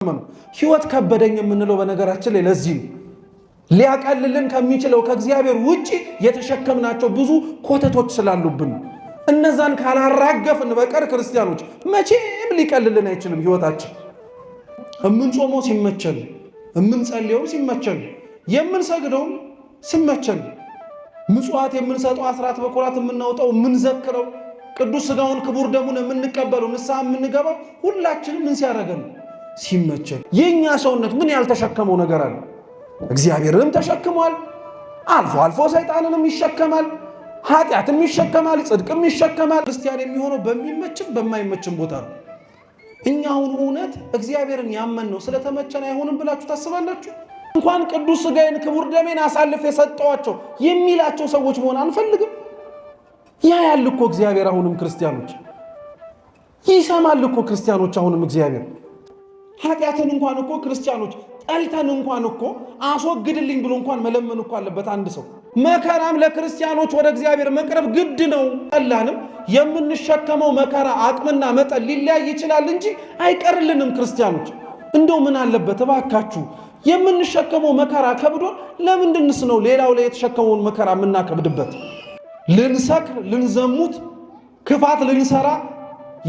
ህይወት ከበደኝ የምንለው በነገራችን ላይ ለዚህ ሊያቀልልን ከሚችለው ከእግዚአብሔር ውጪ የተሸከምናቸው ብዙ ኮተቶች ስላሉብን እነዛን ካላራገፍን በቀር ክርስቲያኖች መቼም ሊቀልልን አይችልም ህይወታችን። እምንጾመው ሲመቸን፣ እምንጸልየው ሲመቸን፣ የምንሰግደው ሲመቸን፣ ምጽዋት የምንሰጠው አስራት በኩራት የምናወጣው የምንዘክረው ቅዱስ ሥጋውን ክቡር ደሙን የምንቀበለው ንስሐ የምንገባው ሁላችንም ምን ሲያደርገን ሲመቸን። የኛ ሰውነት ምን ያልተሸከመው ነገር አለ? እግዚአብሔርንም ተሸክሟል፣ አልፎ አልፎ ሰይጣንንም ይሸከማል፣ ኃጢአትም ይሸከማል፣ ጽድቅም ይሸከማል። ክርስቲያን የሚሆነው በሚመችም በማይመችም ቦታ ነው። እኛ አሁን እውነት እግዚአብሔርን ያመንነው ስለተመቸን አይሆንም ብላችሁ ታስባላችሁ? እንኳን ቅዱስ ሥጋዬን ክቡር ደሜን አሳልፍ የሰጠዋቸው የሚላቸው ሰዎች መሆን አንፈልግም። ያ ያል እኮ እግዚአብሔር አሁንም ክርስቲያኖች ይሰማል እኮ ክርስቲያኖች አሁንም እግዚአብሔር ኃጢአትን እንኳን እኮ ክርስቲያኖች ጠልተን እንኳን እኮ አስወግድልኝ ብሎ እንኳን መለመን እኮ አለበት አንድ ሰው። መከራም ለክርስቲያኖች ወደ እግዚአብሔር መቅረብ ግድ ነው። ጠላንም የምንሸከመው መከራ አቅምና መጠን ሊለያይ ይችላል እንጂ አይቀርልንም። ክርስቲያኖች እንደው ምን አለበት እባካችሁ የምንሸከመው መከራ ከብዶን ለምንድንስ ነው ሌላው ላይ የተሸከመውን መከራ የምናከብድበት? ልንሰክር፣ ልንዘሙት፣ ክፋት ልንሰራ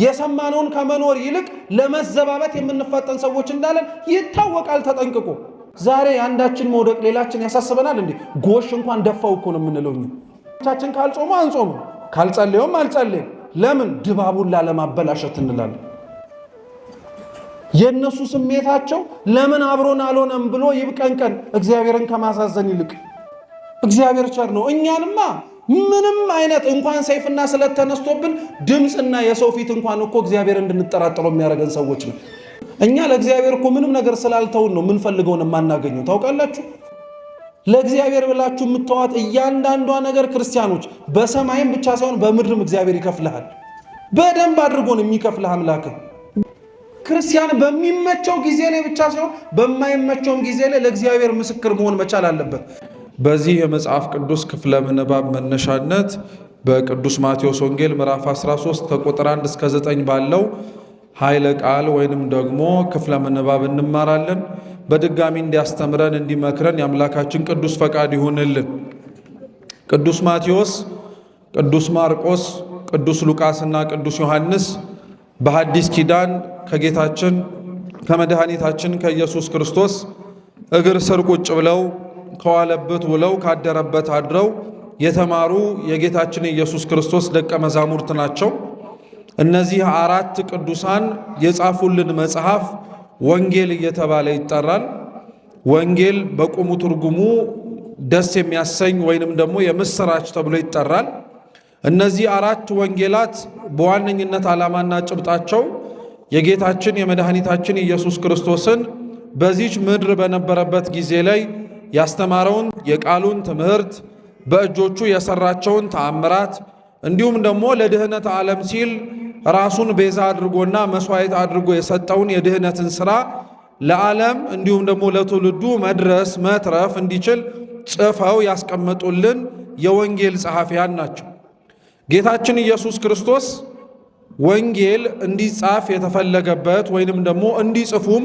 የሰማነውን ከመኖር ይልቅ ለመዘባበት የምንፈጠን ሰዎች እንዳለን ይታወቃል ተጠንቅቆ። ዛሬ አንዳችን መውደቅ ሌላችን ያሳስበናል እንዴ? ጎሽ እንኳን ደፋው እኮ ነው የምንለው እኛ። ቻችን ካልጾሙ አንጾሙ፣ ካልጸለዩም አልጸለይም። ለምን? ድባቡን ላለማበላሸት እንላለን። የነሱ ስሜታቸው ለምን አብሮን አልሆነም ብሎ ይብቀንቀን እግዚአብሔርን ከማሳዘን ይልቅ። እግዚአብሔር ቸር ነው። እኛንማ ምንም አይነት እንኳን ሰይፍና ስለት ተነስቶብን ድምፅና የሰው ፊት እንኳን እኮ እግዚአብሔር እንድንጠራጠረው የሚያደርገን ሰዎች ነው። እኛ ለእግዚአብሔር እኮ ምንም ነገር ስላልተውን ነው የምንፈልገውን የማናገኘው። ታውቃላችሁ? ለእግዚአብሔር ብላችሁ የምትተዋት እያንዳንዷ ነገር ክርስቲያኖች በሰማይም ብቻ ሳይሆን በምድርም እግዚአብሔር ይከፍልሃል። በደንብ አድርጎ ነው የሚከፍልህ አምላክ። ክርስቲያን በሚመቸው ጊዜ ላይ ብቻ ሳይሆን በማይመቸውም ጊዜ ላይ ለእግዚአብሔር ምስክር መሆን መቻል አለበት። በዚህ የመጽሐፍ ቅዱስ ክፍለ ምንባብ መነሻነት በቅዱስ ማቴዎስ ወንጌል ምዕራፍ 13 ከቁጥር 1 እስከ 9 ባለው ኃይለ ቃል ወይንም ደግሞ ክፍለ ምንባብ እንማራለን። በድጋሚ እንዲያስተምረን እንዲመክረን የአምላካችን ቅዱስ ፈቃድ ይሁንልን። ቅዱስ ማቴዎስ፣ ቅዱስ ማርቆስ፣ ቅዱስ ሉቃስና ቅዱስ ዮሐንስ በሐዲስ ኪዳን ከጌታችን ከመድኃኒታችን ከኢየሱስ ክርስቶስ እግር ስር ቁጭ ብለው ከዋለበት ውለው ካደረበት አድረው የተማሩ የጌታችን ኢየሱስ ክርስቶስ ደቀ መዛሙርት ናቸው። እነዚህ አራት ቅዱሳን የጻፉልን መጽሐፍ ወንጌል እየተባለ ይጠራል። ወንጌል በቁሙ ትርጉሙ ደስ የሚያሰኝ ወይንም ደግሞ የምስራች ተብሎ ይጠራል። እነዚህ አራት ወንጌላት በዋነኝነት ዓላማና ጭብጣቸው የጌታችን የመድኃኒታችን ኢየሱስ ክርስቶስን በዚች ምድር በነበረበት ጊዜ ላይ ያስተማረውን የቃሉን ትምህርት፣ በእጆቹ የሰራቸውን ተአምራት፣ እንዲሁም ደግሞ ለድህነት ዓለም ሲል ራሱን ቤዛ አድርጎና መስዋዕት አድርጎ የሰጠውን የድህነትን ሥራ ለዓለም እንዲሁም ደግሞ ለትውልዱ መድረስ መትረፍ እንዲችል ጽፈው ያስቀመጡልን የወንጌል ጸሐፊያን ናቸው። ጌታችን ኢየሱስ ክርስቶስ ወንጌል እንዲጻፍ የተፈለገበት ወይንም ደግሞ እንዲጽፉም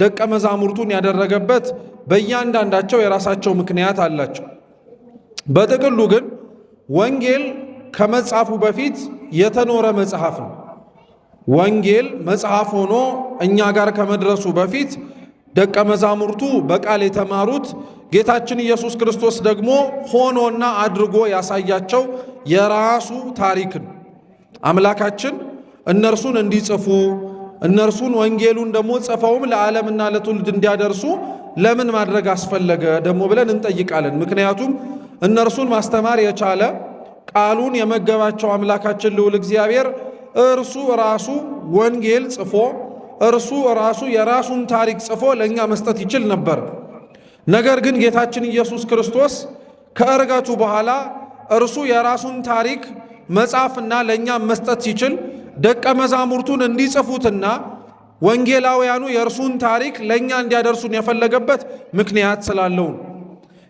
ደቀ መዛሙርቱን ያደረገበት በእያንዳንዳቸው የራሳቸው ምክንያት አላቸው። በጥቅሉ ግን ወንጌል ከመጻፉ በፊት የተኖረ መጽሐፍ ነው። ወንጌል መጽሐፍ ሆኖ እኛ ጋር ከመድረሱ በፊት ደቀ መዛሙርቱ በቃል የተማሩት ጌታችን ኢየሱስ ክርስቶስ ደግሞ ሆኖና አድርጎ ያሳያቸው የራሱ ታሪክ ነው። አምላካችን እነርሱን እንዲጽፉ እነርሱን ወንጌሉን ደግሞ ጽፈውም ለዓለምና ለትውልድ እንዲያደርሱ ለምን ማድረግ አስፈለገ ደግሞ ብለን እንጠይቃለን። ምክንያቱም እነርሱን ማስተማር የቻለ ቃሉን የመገባቸው አምላካችን ልዑል እግዚአብሔር እርሱ ራሱ ወንጌል ጽፎ እርሱ ራሱ የራሱን ታሪክ ጽፎ ለእኛ መስጠት ይችል ነበር። ነገር ግን ጌታችን ኢየሱስ ክርስቶስ ከዕርገቱ በኋላ እርሱ የራሱን ታሪክ መጻፍና ለእኛ መስጠት ሲችል ደቀ መዛሙርቱን እንዲጽፉትና ወንጌላውያኑ የእርሱን ታሪክ ለእኛ እንዲያደርሱን የፈለገበት ምክንያት ስላለው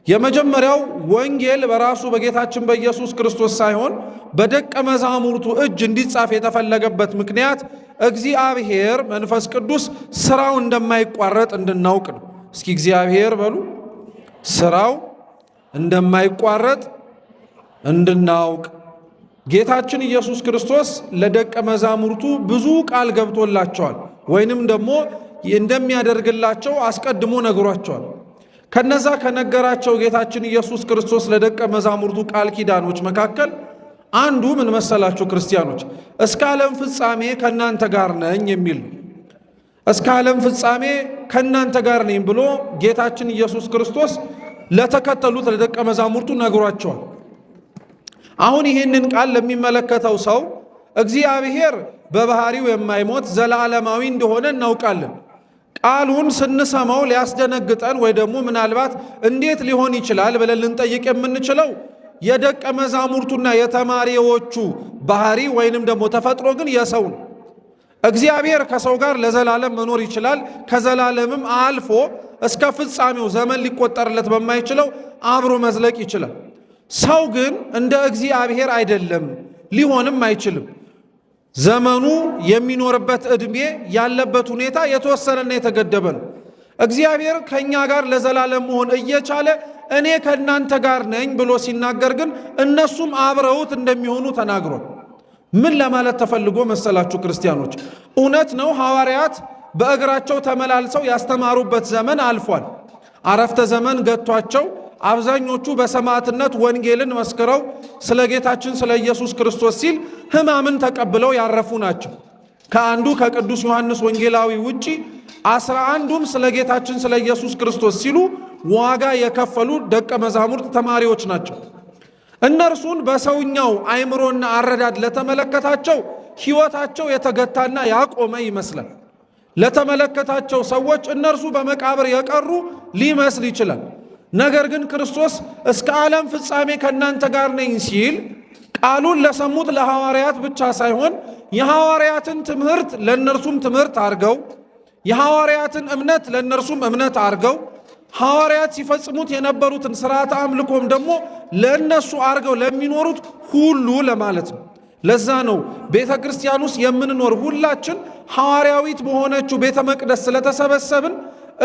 የመጀመሪያው ወንጌል በራሱ በጌታችን በኢየሱስ ክርስቶስ ሳይሆን በደቀ መዛሙርቱ እጅ እንዲጻፍ የተፈለገበት ምክንያት እግዚአብሔር መንፈስ ቅዱስ ስራው እንደማይቋረጥ እንድናውቅ ነው። እስኪ እግዚአብሔር በሉ። ስራው እንደማይቋረጥ እንድናውቅ ጌታችን ኢየሱስ ክርስቶስ ለደቀ መዛሙርቱ ብዙ ቃል ገብቶላቸዋል፣ ወይንም ደግሞ እንደሚያደርግላቸው አስቀድሞ ነግሯቸዋል። ከነዛ ከነገራቸው ጌታችን ኢየሱስ ክርስቶስ ለደቀ መዛሙርቱ ቃል ኪዳኖች መካከል አንዱ ምን መሰላችሁ ክርስቲያኖች? እስከ ዓለም ፍጻሜ ከእናንተ ጋር ነኝ የሚል ነው። እስከ ዓለም ፍጻሜ ከእናንተ ጋር ነኝ ብሎ ጌታችን ኢየሱስ ክርስቶስ ለተከተሉት ለደቀ መዛሙርቱ ነግሯቸዋል። አሁን ይህንን ቃል ለሚመለከተው ሰው እግዚአብሔር በባህሪው የማይሞት ዘላለማዊ እንደሆነ እናውቃለን። ቃሉን ስንሰማው ሊያስደነግጠን ወይ ደግሞ ምናልባት እንዴት ሊሆን ይችላል ብለን ልንጠይቅ የምንችለው የደቀ መዛሙርቱና የተማሪዎቹ ባህሪ ወይንም ደግሞ ተፈጥሮ ግን የሰው ነው። እግዚአብሔር ከሰው ጋር ለዘላለም መኖር ይችላል። ከዘላለምም አልፎ እስከ ፍጻሜው ዘመን ሊቆጠርለት በማይችለው አብሮ መዝለቅ ይችላል። ሰው ግን እንደ እግዚአብሔር አይደለም፣ ሊሆንም አይችልም። ዘመኑ የሚኖርበት ዕድሜ ያለበት ሁኔታ የተወሰነና የተገደበ ነው። እግዚአብሔር ከእኛ ጋር ለዘላለም መሆን እየቻለ እኔ ከእናንተ ጋር ነኝ ብሎ ሲናገር ግን እነሱም አብረውት እንደሚሆኑ ተናግሯል። ምን ለማለት ተፈልጎ መሰላችሁ ክርስቲያኖች? እውነት ነው ሐዋርያት በእግራቸው ተመላልሰው ያስተማሩበት ዘመን አልፏል። አረፍተ ዘመን ገጥቷቸው አብዛኞቹ በሰማዕትነት ወንጌልን መስክረው ስለ ጌታችን ስለ ኢየሱስ ክርስቶስ ሲል ሕማምን ተቀብለው ያረፉ ናቸው። ከአንዱ ከቅዱስ ዮሐንስ ወንጌላዊ ውጪ 11ዱም ስለ ጌታችን ስለ ኢየሱስ ክርስቶስ ሲሉ ዋጋ የከፈሉ ደቀ መዛሙርት ተማሪዎች ናቸው። እነርሱን በሰውኛው አእምሮና አረዳድ ለተመለከታቸው ሕይወታቸው የተገታና ያቆመ ይመስላል። ለተመለከታቸው ሰዎች እነርሱ በመቃብር የቀሩ ሊመስል ይችላል። ነገር ግን ክርስቶስ እስከ ዓለም ፍጻሜ ከእናንተ ጋር ነኝ ሲል ቃሉን ለሰሙት ለሐዋርያት ብቻ ሳይሆን የሐዋርያትን ትምህርት ለእነርሱም ትምህርት አድርገው የሐዋርያትን እምነት ለእነርሱም እምነት አድርገው ሐዋርያት ሲፈጽሙት የነበሩትን ሥርዓተ አምልኮም ደግሞ ለእነሱ አድርገው ለሚኖሩት ሁሉ ለማለት ነው። ለዛ ነው ቤተ ክርስቲያን ውስጥ የምንኖር ሁላችን ሐዋርያዊት በሆነችው ቤተ መቅደስ ስለተሰበሰብን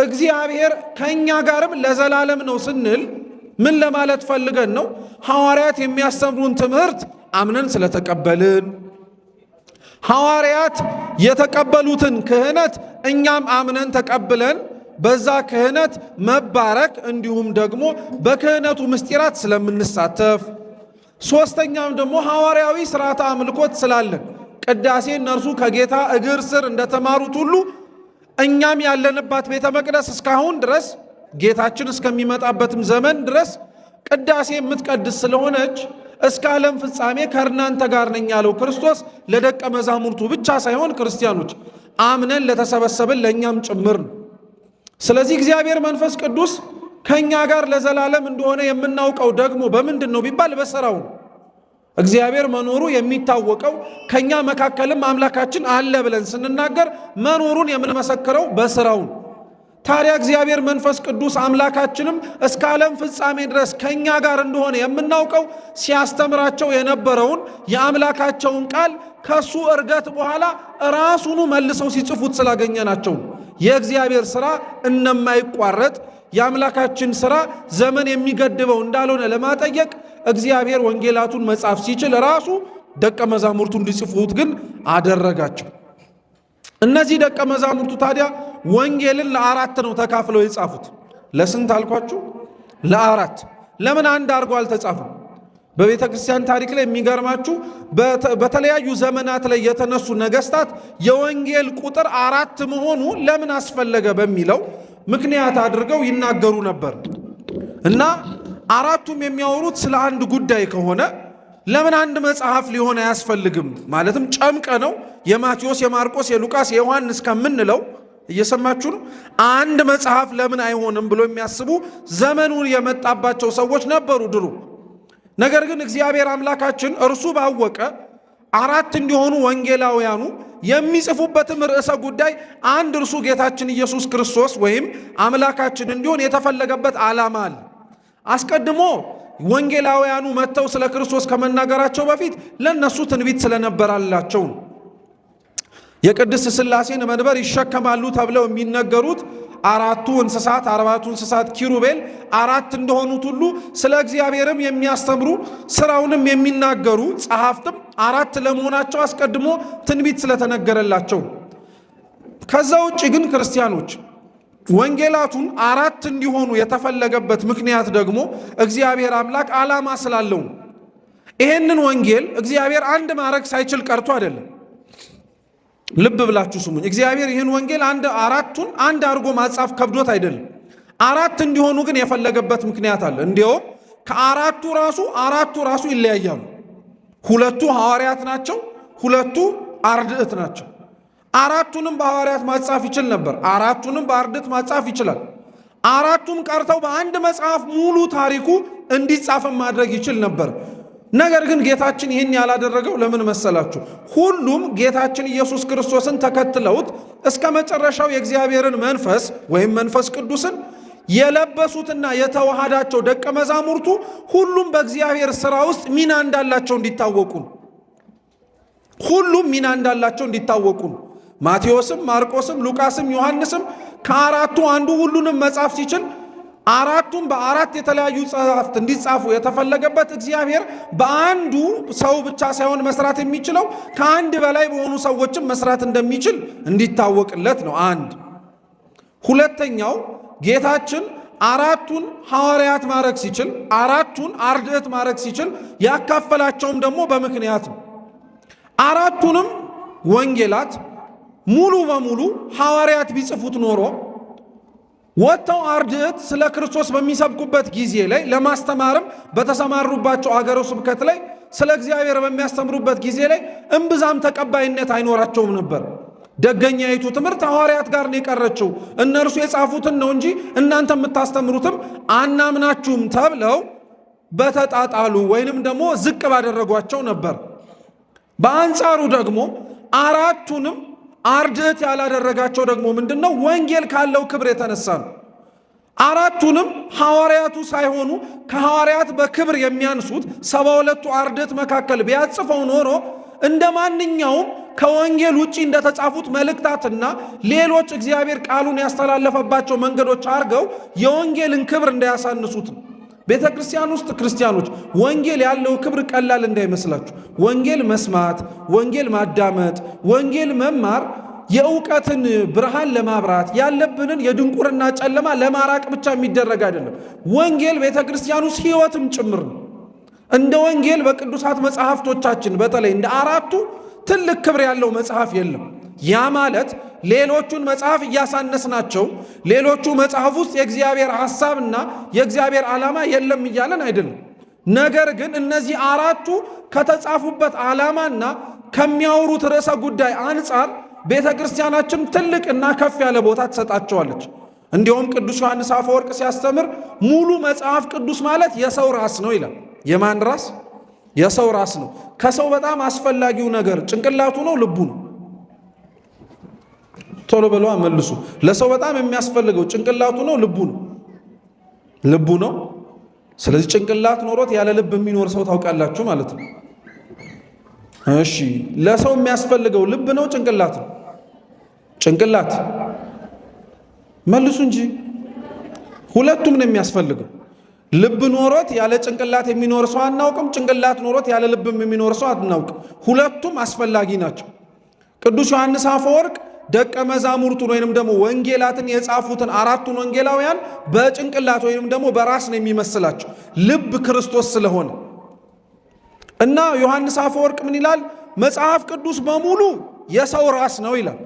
እግዚአብሔር ከእኛ ጋርም ለዘላለም ነው ስንል ምን ለማለት ፈልገን ነው? ሐዋርያት የሚያስተምሩን ትምህርት አምነን ስለተቀበልን፣ ሐዋርያት የተቀበሉትን ክህነት እኛም አምነን ተቀብለን በዛ ክህነት መባረክ እንዲሁም ደግሞ በክህነቱ ምስጢራት ስለምንሳተፍ፣ ሶስተኛም ደግሞ ሐዋርያዊ ሥርዓተ አምልኮት ስላለን ቅዳሴ እነርሱ ከጌታ እግር ስር እንደተማሩት ሁሉ እኛም ያለንባት ቤተ መቅደስ እስካሁን ድረስ ጌታችን እስከሚመጣበትም ዘመን ድረስ ቅዳሴ የምትቀድስ ስለሆነች እስከ ዓለም ፍጻሜ ከእናንተ ጋር ነኝ ያለው ክርስቶስ ለደቀ መዛሙርቱ ብቻ ሳይሆን ክርስቲያኖች አምነን ለተሰበሰብን ለእኛም ጭምር ነው። ስለዚህ እግዚአብሔር መንፈስ ቅዱስ ከእኛ ጋር ለዘላለም እንደሆነ የምናውቀው ደግሞ በምንድን ነው ቢባል በሥራው ነው። እግዚአብሔር መኖሩ የሚታወቀው ከኛ መካከልም አምላካችን አለ ብለን ስንናገር መኖሩን የምንመሰክረው በሥራው ነው። ታዲያ እግዚአብሔር መንፈስ ቅዱስ አምላካችንም እስከ ዓለም ፍጻሜ ድረስ ከኛ ጋር እንደሆነ የምናውቀው ሲያስተምራቸው የነበረውን የአምላካቸውን ቃል ከሱ እርገት በኋላ ራሱኑ መልሰው ሲጽፉት ስላገኘናቸው የእግዚአብሔር ሥራ እንደማይቋረጥ የአምላካችን ሥራ ዘመን የሚገድበው እንዳልሆነ ለማጠየቅ እግዚአብሔር ወንጌላቱን መጻፍ ሲችል ራሱ ደቀ መዛሙርቱ እንዲጽፉት ግን አደረጋቸው። እነዚህ ደቀ መዛሙርቱ ታዲያ ወንጌልን ለአራት ነው ተካፍለው የጻፉት። ለስንት አልኳችሁ? ለአራት። ለምን አንድ አድርጎ አልተጻፈም? በቤተ ክርስቲያን ታሪክ ላይ የሚገርማችሁ በተለያዩ ዘመናት ላይ የተነሱ ነገስታት የወንጌል ቁጥር 4 መሆኑ ለምን አስፈለገ በሚለው ምክንያት አድርገው ይናገሩ ነበር። እና አራቱም የሚያወሩት ስለ አንድ ጉዳይ ከሆነ ለምን አንድ መጽሐፍ ሊሆን አያስፈልግም? ማለትም ጨምቀ ነው የማቴዎስ፣ የማርቆስ፣ የሉቃስ፣ የዮሐንስ ከምንለው እየሰማችሁ ነው። አንድ መጽሐፍ ለምን አይሆንም ብሎ የሚያስቡ ዘመኑን የመጣባቸው ሰዎች ነበሩ ድሮ። ነገር ግን እግዚአብሔር አምላካችን እርሱ ባወቀ አራት እንዲሆኑ ወንጌላውያኑ የሚጽፉበትም ርዕሰ ጉዳይ አንድ እርሱ ጌታችን ኢየሱስ ክርስቶስ ወይም አምላካችን እንዲሆን የተፈለገበት ዓላማ አለ። አስቀድሞ ወንጌላውያኑ መጥተው ስለ ክርስቶስ ከመናገራቸው በፊት ለነሱ ትንቢት ስለነበራላቸው ነው። የቅድስት ሥላሴን መንበር ይሸከማሉ ተብለው የሚነገሩት አራቱ እንስሳት ኪሩቤል አራት እንደሆኑት ሁሉ ስለ እግዚአብሔርም የሚያስተምሩ ስራውንም የሚናገሩ ጸሐፍትም አራት ለመሆናቸው አስቀድሞ ትንቢት ስለተነገረላቸው። ከዛ ውጭ ግን ክርስቲያኖች ወንጌላቱን አራት እንዲሆኑ የተፈለገበት ምክንያት ደግሞ እግዚአብሔር አምላክ ዓላማ ስላለው። ይሄንን ወንጌል እግዚአብሔር አንድ ማድረግ ሳይችል ቀርቶ አይደለም። ልብ ብላችሁ ስሙኝ። እግዚአብሔር ይህን ወንጌል አራቱን አንድ አድርጎ ማጻፍ ከብዶት አይደለም። አራት እንዲሆኑ ግን የፈለገበት ምክንያት አለ። እንዲያውም አራቱ ራሱ ይለያያሉ። ሁለቱ ሐዋርያት ናቸው፣ ሁለቱ አርድእት ናቸው። አራቱንም በሐዋርያት ማጻፍ ይችል ነበር፣ አራቱንም በአርድእት ማጻፍ ይችላል። አራቱም ቀርተው በአንድ መጽሐፍ ሙሉ ታሪኩ እንዲጻፍም ማድረግ ይችል ነበር። ነገር ግን ጌታችን ይህን ያላደረገው ለምን መሰላችሁ? ሁሉም ጌታችን ኢየሱስ ክርስቶስን ተከትለውት እስከ መጨረሻው የእግዚአብሔርን መንፈስ ወይም መንፈስ ቅዱስን የለበሱትና የተዋሃዳቸው ደቀ መዛሙርቱ ሁሉም በእግዚአብሔር ሥራ ውስጥ ሚና እንዳላቸው እንዲታወቁ ነው። ሁሉም ሚና እንዳላቸው እንዲታወቁ ነው። ማቴዎስም፣ ማርቆስም፣ ሉቃስም ዮሐንስም ከአራቱ አንዱ ሁሉንም መጻፍ ሲችል አራቱም በአራት የተለያዩ ጸሐፍት እንዲጻፉ የተፈለገበት እግዚአብሔር በአንዱ ሰው ብቻ ሳይሆን መስራት የሚችለው ከአንድ በላይ በሆኑ ሰዎችም መስራት እንደሚችል እንዲታወቅለት ነው። አንድ ሁለተኛው ጌታችን አራቱን ሐዋርያት ማድረግ ሲችል አራቱን አርድእት ማድረግ ሲችል ያካፈላቸውም ደግሞ በምክንያት ነው። አራቱንም ወንጌላት ሙሉ በሙሉ ሐዋርያት ቢጽፉት ኖሮ ወጥተው አርድእት ስለ ክርስቶስ በሚሰብኩበት ጊዜ ላይ ለማስተማርም በተሰማሩባቸው አገረ ስብከት ላይ ስለ እግዚአብሔር በሚያስተምሩበት ጊዜ ላይ እምብዛም ተቀባይነት አይኖራቸውም ነበር። ደገኛይቱ ትምህርት ሐዋርያት ጋር ነው የቀረችው፣ እነርሱ የጻፉትን ነው እንጂ እናንተ የምታስተምሩትም አናምናችሁም ተብለው በተጣጣሉ ወይንም ደግሞ ዝቅ ባደረጓቸው ነበር። በአንጻሩ ደግሞ አራቱንም አርድእት ያላደረጋቸው ደግሞ ምንድነው? ወንጌል ካለው ክብር የተነሳ ነው። አራቱንም ሐዋርያቱ ሳይሆኑ ከሐዋርያት በክብር የሚያንሱት 72ቱ አርድእት መካከል ቢያጽፈው ኖሮ እንደ ማንኛውም ከወንጌል ውጪ እንደተጻፉት መልእክታትና ሌሎች እግዚአብሔር ቃሉን ያስተላለፈባቸው መንገዶች አድርገው የወንጌልን ክብር እንዳያሳንሱት ነው። ቤተ ክርስቲያን ውስጥ ክርስቲያኖች ወንጌል ያለው ክብር ቀላል እንዳይመስላችሁ። ወንጌል መስማት፣ ወንጌል ማዳመጥ፣ ወንጌል መማር የእውቀትን ብርሃን ለማብራት ያለብንን የድንቁርና ጨለማ ለማራቅ ብቻ የሚደረግ አይደለም። ወንጌል ቤተ ክርስቲያን ውስጥ ሕይወትም ጭምር ነው። እንደ ወንጌል በቅዱሳት መጽሐፍቶቻችን በተለይ እንደ አራቱ ትልቅ ክብር ያለው መጽሐፍ የለም። ያ ማለት ሌሎቹን መጽሐፍ እያሳነስናቸው ሌሎቹ መጽሐፍ ውስጥ የእግዚአብሔር ሐሳብና የእግዚአብሔር ዓላማ የለም እያለን አይደለም። ነገር ግን እነዚህ አራቱ ከተጻፉበት ዓላማና ከሚያወሩት ርዕሰ ጉዳይ አንጻር ቤተ ክርስቲያናችን ትልቅና ከፍ ያለ ቦታ ትሰጣቸዋለች። እንዲሁም ቅዱስ ዮሐንስ አፈወርቅ ሲያስተምር ሙሉ መጽሐፍ ቅዱስ ማለት የሰው ራስ ነው ይላል። የማን ራስ? የሰው ራስ ነው። ከሰው በጣም አስፈላጊው ነገር ጭንቅላቱ ነው? ልቡ ነው? ቶሎ በለው መልሱ። ለሰው በጣም የሚያስፈልገው ጭንቅላቱ ነው? ልቡ ነው? ልቡ ነው። ስለዚህ ጭንቅላት ኖሮት ያለ ልብ የሚኖር ሰው ታውቃላችሁ ማለት ነው። እሺ፣ ለሰው የሚያስፈልገው ልብ ነው? ጭንቅላት ነው? ጭንቅላት መልሱ እንጂ ሁለቱም ነው የሚያስፈልገው። ልብ ኖሮት ያለ ጭንቅላት የሚኖር ሰው አናውቅም። ጭንቅላት ኖሮት ያለ ልብም የሚኖር ሰው አናውቅም። ሁለቱም አስፈላጊ ናቸው። ቅዱስ ዮሐንስ አፈወርቅ ደቀ መዛሙርቱን ወይንም ደግሞ ወንጌላትን የጻፉትን አራቱን ወንጌላውያን በጭንቅላት ወይንም ደግሞ በራስ ነው የሚመስላቸው፣ ልብ ክርስቶስ ስለሆነ እና ዮሐንስ አፈወርቅ ምን ይላል? መጽሐፍ ቅዱስ በሙሉ የሰው ራስ ነው ይላል።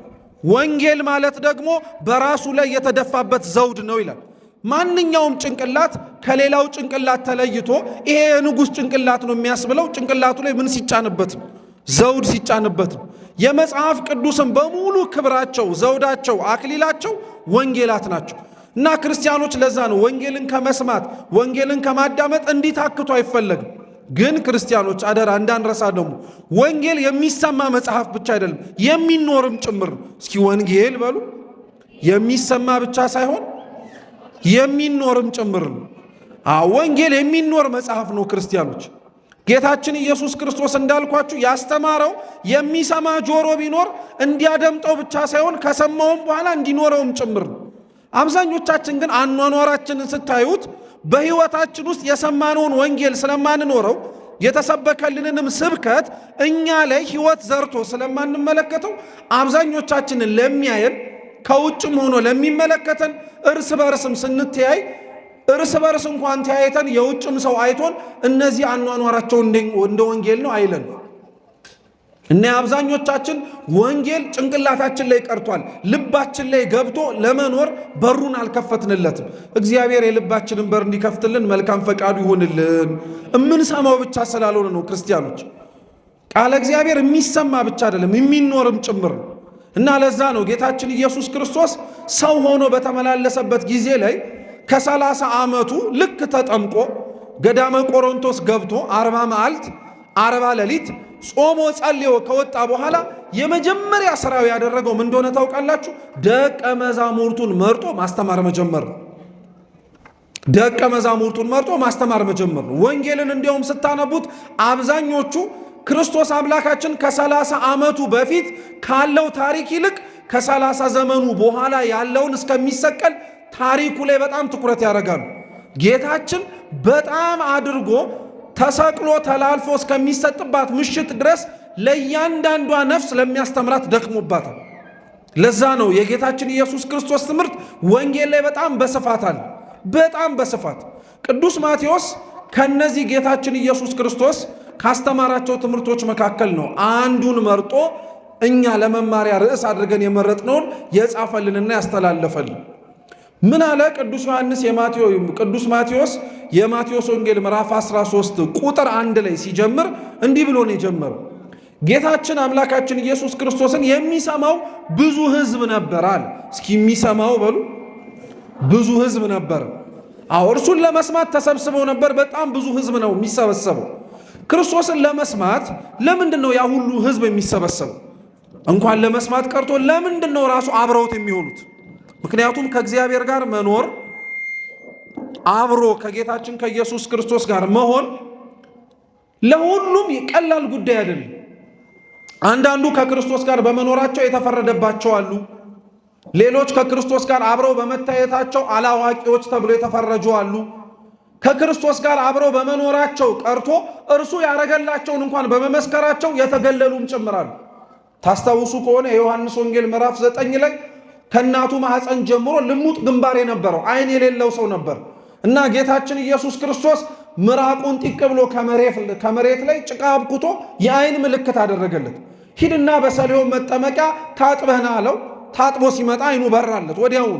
ወንጌል ማለት ደግሞ በራሱ ላይ የተደፋበት ዘውድ ነው ይላል። ማንኛውም ጭንቅላት ከሌላው ጭንቅላት ተለይቶ ይሄ የንጉሥ ጭንቅላት ነው የሚያስብለው ጭንቅላቱ ላይ ምን ሲጫንበት ነው? ዘውድ ሲጫንበት ነው። የመጽሐፍ ቅዱስን በሙሉ ክብራቸው፣ ዘውዳቸው፣ አክሊላቸው ወንጌላት ናቸው። እና ክርስቲያኖች ለዛ ነው ወንጌልን ከመስማት ወንጌልን ከማዳመጥ እንዲታክቱ አይፈለግም። ግን ክርስቲያኖች አደራ እንዳንረሳ ደግሞ ወንጌል የሚሰማ መጽሐፍ ብቻ አይደለም የሚኖርም ጭምር ነው። እስኪ ወንጌል በሉ። የሚሰማ ብቻ ሳይሆን የሚኖርም ጭምር ነው። ወንጌል የሚኖር መጽሐፍ ነው ክርስቲያኖች። ጌታችን ኢየሱስ ክርስቶስ እንዳልኳችሁ ያስተማረው የሚሰማ ጆሮ ቢኖር እንዲያደምጠው ብቻ ሳይሆን ከሰማውም በኋላ እንዲኖረውም ጭምር ነው። አብዛኞቻችን ግን አኗኗራችንን ስታዩት በሕይወታችን ውስጥ የሰማነውን ወንጌል ስለማንኖረው የተሰበከልንንም ስብከት እኛ ላይ ሕይወት ዘርቶ ስለማንመለከተው አብዛኞቻችንን ለሚያየን ከውጭም ሆኖ ለሚመለከተን እርስ በርስም ስንተያይ እርስ በርስ እንኳን ተያይተን የውጭም ሰው አይቶን እነዚህ አኗኗራቸው እንደ ወንጌል ነው አይለን። እና አብዛኞቻችን ወንጌል ጭንቅላታችን ላይ ቀርቷል፣ ልባችን ላይ ገብቶ ለመኖር በሩን አልከፈትንለትም። እግዚአብሔር የልባችንን በር እንዲከፍትልን መልካም ፈቃዱ ይሆንልን። እምንሰማው ብቻ ስላልሆነ ነው ክርስቲያኖች። ቃለ እግዚአብሔር የሚሰማ ብቻ አይደለም የሚኖርም ጭምር ነው። እና ለዛ ነው ጌታችን ኢየሱስ ክርስቶስ ሰው ሆኖ በተመላለሰበት ጊዜ ላይ ከ30 ዓመቱ ልክ ተጠምቆ ገዳመ ቆሮንቶስ ገብቶ 40 መዓልት 40 ሌሊት ጾሞ ጸልዮ ከወጣ በኋላ የመጀመሪያ ስራው ያደረገው ምን እንደሆነ ታውቃላችሁ? ደቀ መዛሙርቱን መርጦ ማስተማር መጀመር ነው። ደቀ መዛሙርቱን መርጦ ማስተማር መጀመር ነው። ወንጌልን እንዲያውም ስታነቡት አብዛኞቹ ክርስቶስ አምላካችን ከ30 ዓመቱ በፊት ካለው ታሪክ ይልቅ ከ30 ዘመኑ በኋላ ያለውን እስከሚሰቀል ታሪኩ ላይ በጣም ትኩረት ያደርጋሉ። ጌታችን በጣም አድርጎ ተሰቅሎ ተላልፎ እስከሚሰጥባት ምሽት ድረስ ለእያንዳንዷ ነፍስ ለሚያስተምራት ደክሞባታል። ለዛ ነው የጌታችን ኢየሱስ ክርስቶስ ትምህርት ወንጌል ላይ በጣም በስፋት አለ። በጣም በስፋት ቅዱስ ማቴዎስ ከነዚህ ጌታችን ኢየሱስ ክርስቶስ ካስተማራቸው ትምህርቶች መካከል ነው አንዱን መርጦ እኛ ለመማሪያ ርዕስ አድርገን የመረጥነውን የጻፈልንና ያስተላለፈልን። ምን አለ ቅዱስ ማቴዎስ የማቴዎስ ወንጌል ምዕራፍ 13 ቁጥር 1 ላይ ሲጀምር እንዲህ ብሎ ነው የጀመረው። ጌታችን አምላካችን ኢየሱስ ክርስቶስን የሚሰማው ብዙ ሕዝብ ነበር አለ። እስኪ የሚሰማው በሉ። ብዙ ሕዝብ ነበር። እርሱን ለመስማት ተሰብስበው ነበር። በጣም ብዙ ሕዝብ ነው የሚሰበሰበው። ክርስቶስን ለመስማት ለምንድን ነው ያ ሁሉ ሕዝብ የሚሰበሰበው? እንኳን ለመስማት ቀርቶ ለምንድን ነው ራሱ አብረውት የሚሆኑት? ምክንያቱም ከእግዚአብሔር ጋር መኖር አብሮ ከጌታችን ከኢየሱስ ክርስቶስ ጋር መሆን ለሁሉም ቀላል ጉዳይ አይደለም። አንዳንዱ ከክርስቶስ ጋር በመኖራቸው የተፈረደባቸው አሉ። ሌሎች ከክርስቶስ ጋር አብረው በመታየታቸው አላዋቂዎች ተብሎ የተፈረጁ አሉ። ከክርስቶስ ጋር አብረው በመኖራቸው ቀርቶ እርሱ ያረገላቸውን እንኳን በመመስከራቸው የተገለሉም ጭምራሉ። ታስታውሱ ከሆነ የዮሐንስ ወንጌል ምዕራፍ 9 ላይ ከእናቱ ማኅፀን ጀምሮ ልሙጥ ግንባር የነበረው ዓይን የሌለው ሰው ነበር እና ጌታችን ኢየሱስ ክርስቶስ ምራቁን ጢቅ ብሎ ከመሬት ላይ ጭቃ አብኩቶ የዓይን ምልክት አደረገለት። ሂድና በሰሊሆም መጠመቂያ ታጥበህና አለው። ታጥቦ ሲመጣ ዓይኑ በራለት ወዲያውኑ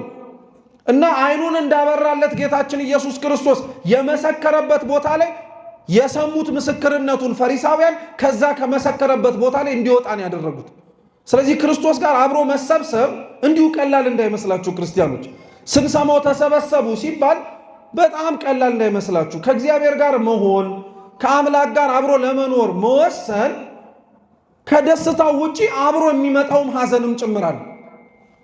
እና ዓይኑን እንዳበራለት ጌታችን ኢየሱስ ክርስቶስ የመሰከረበት ቦታ ላይ የሰሙት ምስክርነቱን ፈሪሳውያን ከዛ ከመሰከረበት ቦታ ላይ እንዲወጣን ያደረጉት። ስለዚህ ክርስቶስ ጋር አብሮ መሰብሰብ እንዲሁ ቀላል እንዳይመስላችሁ ክርስቲያኖች። ስንሰማው ተሰበሰቡ ሲባል በጣም ቀላል እንዳይመስላችሁ። ከእግዚአብሔር ጋር መሆን ከአምላክ ጋር አብሮ ለመኖር መወሰን ከደስታው ውጪ አብሮ የሚመጣውም ሐዘንም ጭምራል።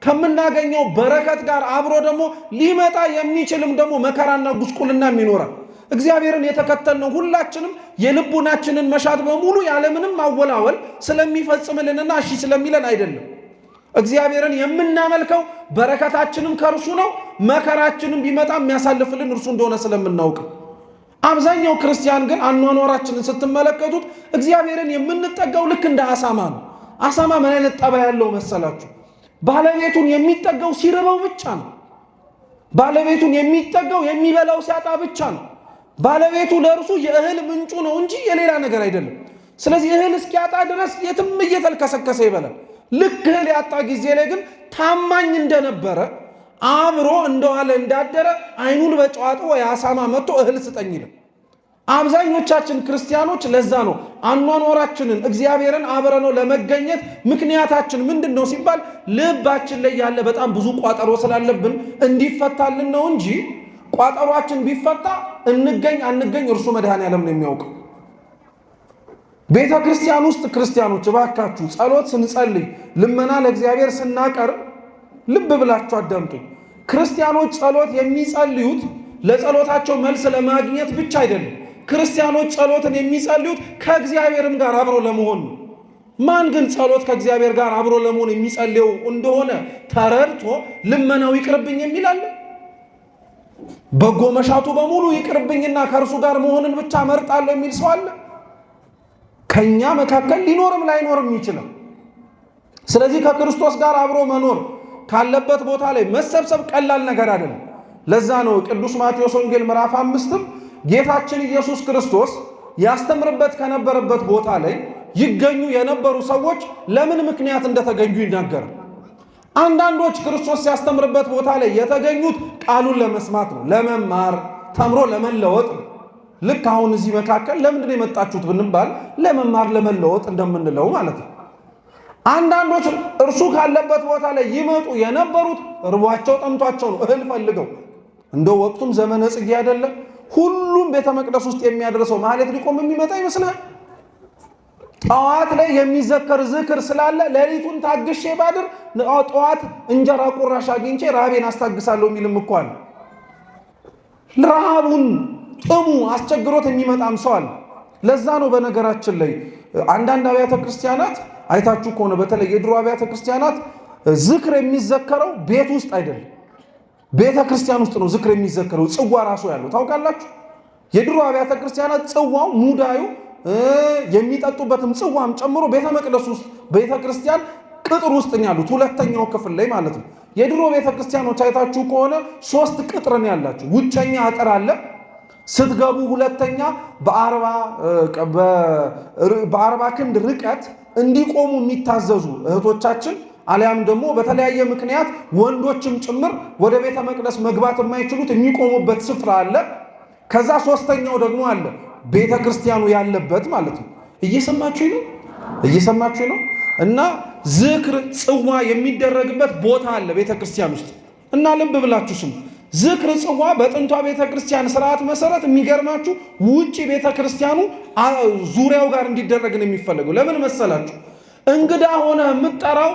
ከምናገኘው በረከት ጋር አብሮ ደግሞ ሊመጣ የሚችልም ደግሞ መከራና ጉስቁልናም ይኖራል። እግዚአብሔርን የተከተልነው ሁላችንም የልቡናችንን መሻት በሙሉ ያለምንም ማወላወል ስለሚፈጽምልንና እሺ ስለሚለን አይደለም። እግዚአብሔርን የምናመልከው በረከታችንም ከእርሱ ነው፣ መከራችንም ቢመጣ የሚያሳልፍልን እርሱ እንደሆነ ስለምናውቅ። አብዛኛው ክርስቲያን ግን አኗኗራችንን ስትመለከቱት እግዚአብሔርን የምንጠጋው ልክ እንደ አሳማ ነው። አሳማ ምን አይነት ጠባይ ያለው መሰላችሁ? ባለቤቱን የሚጠጋው ሲርበው ብቻ ነው። ባለቤቱን የሚጠጋው የሚበላው ሲያጣ ብቻ ነው። ባለቤቱ ለእርሱ የእህል ምንጩ ነው እንጂ የሌላ ነገር አይደለም። ስለዚህ እህል እስኪያጣ ድረስ የትም እየተልከሰከሰ ይበላል። ልክ እህል ያጣ ጊዜ ላይ ግን ታማኝ እንደነበረ አብሮ እንደዋለ እንዳደረ ዓይኑን በጨዋጦ የአሳማ መጥቶ እህል ስጠኝ ይላል። አብዛኞቻችን ክርስቲያኖች ለዛ ነው አኗኗራችንን እግዚአብሔርን አብረነው ለመገኘት ምክንያታችን ምንድን ነው ሲባል ልባችን ላይ ያለ በጣም ብዙ ቋጠሮ ስላለብን እንዲፈታልን ነው እንጂ ቋጠሯችን ቢፈታ እንገኝ አንገኝ እርሱ መድኃኔዓለም ነው የሚያውቀው። ቤተ ክርስቲያን ውስጥ ክርስቲያኖች እባካችሁ ጸሎት ስንጸልይ ልመና ለእግዚአብሔር ስናቀርብ ልብ ብላችሁ አዳምጡኝ። ክርስቲያኖች ጸሎት የሚጸልዩት ለጸሎታቸው መልስ ለማግኘት ብቻ አይደለም። ክርስቲያኖች ጸሎትን የሚጸልዩት ከእግዚአብሔርም ጋር አብሮ ለመሆን ነው። ማን ግን ጸሎት ከእግዚአብሔር ጋር አብሮ ለመሆን የሚጸልየው እንደሆነ ተረድቶ ልመናው ይቅርብኝ የሚል አለ? በጎ መሻቱ በሙሉ ይቅርብኝና ከእርሱ ጋር መሆንን ብቻ መርጣለሁ የሚል ሰው አለ? ከኛ መካከል ሊኖርም ላይኖርም ይችላል። ስለዚህ ከክርስቶስ ጋር አብሮ መኖር ካለበት ቦታ ላይ መሰብሰብ ቀላል ነገር አይደለም። ለዛ ነው ቅዱስ ማቴዎስ ወንጌል ምዕራፍ 5 ጌታችን ኢየሱስ ክርስቶስ ያስተምርበት ከነበረበት ቦታ ላይ ይገኙ የነበሩ ሰዎች ለምን ምክንያት እንደተገኙ ይናገራል። አንዳንዶች ክርስቶስ ሲያስተምርበት ቦታ ላይ የተገኙት ቃሉን ለመስማት ነው፣ ለመማር ተምሮ ለመለወጥ ነው። ልክ አሁን እዚህ መካከል ለምንድን ነው የመጣችሁት ብንባል ለመማር ለመለወጥ እንደምንለው ማለት ነው። አንዳንዶች እርሱ ካለበት ቦታ ላይ ይመጡ የነበሩት ርቧቸው ጠምቷቸው ነው፣ እህል ፈልገው። እንደው ወቅቱም ዘመነ ጽጌ አይደለም፣ ሁሉም ቤተ መቅደስ ውስጥ የሚያደርሰው ማህሌት ሊቆም የሚመጣ ይመስላል። ጠዋት ላይ የሚዘከር ዝክር ስላለ ሌሊቱን ታግሼ ባድር ጠዋት እንጀራ ቁራሽ አግኝቼ ረሃቤን አስታግሳለሁ የሚልም እኮ አለ። ረሃቡን ጥሙ አስቸግሮት የሚመጣም ሰው አለ። ለዛ ነው በነገራችን ላይ አንዳንድ አብያተ ክርስቲያናት አይታችሁ ከሆነ በተለይ የድሮ አብያተ ክርስቲያናት ዝክር የሚዘከረው ቤት ውስጥ አይደለም፣ ቤተ ክርስቲያን ውስጥ ነው ዝክር የሚዘከረው። ጽዋ ራሱ ያለው ታውቃላችሁ። የድሮ አብያተ ክርስቲያናት ጽዋው ሙዳዩ የሚጠጡበትም ጽዋም ጨምሮ ቤተ መቅደስ ውስጥ ቤተ ክርስቲያን ቅጥር ውስጥ ነው ያሉት፣ ሁለተኛው ክፍል ላይ ማለት ነው። የድሮ ቤተ ክርስቲያኖች አይታችሁ ከሆነ 3 ቅጥር ነው ያላቸው። ውጨኛ አጥር አለ። ስትገቡ ሁለተኛ በ40 ክንድ ርቀት እንዲቆሙ የሚታዘዙ እህቶቻችን አሊያም ደግሞ በተለያየ ምክንያት ወንዶችም ጭምር ወደ ቤተ መቅደስ መግባት የማይችሉት የሚቆሙበት ስፍራ አለ። ከዛ 3ኛው ደግሞ አለ ቤተ ክርስቲያኑ ያለበት ማለት ነው። እየሰማችሁ ነው። እና ዝክር ጽዋ የሚደረግበት ቦታ አለ ቤተ ክርስቲያን ውስጥ። እና ልብ ብላችሁ ስሙ። ዝክር ጽዋ በጥንቷ ቤተ ክርስቲያን ስርዓት መሰረት የሚገርማችሁ ውጪ ቤተ ክርስቲያኑ ዙሪያው ጋር እንዲደረግ ነው የሚፈለገው። ለምን መሰላችሁ? እንግዳ ሆነ የምትጠራው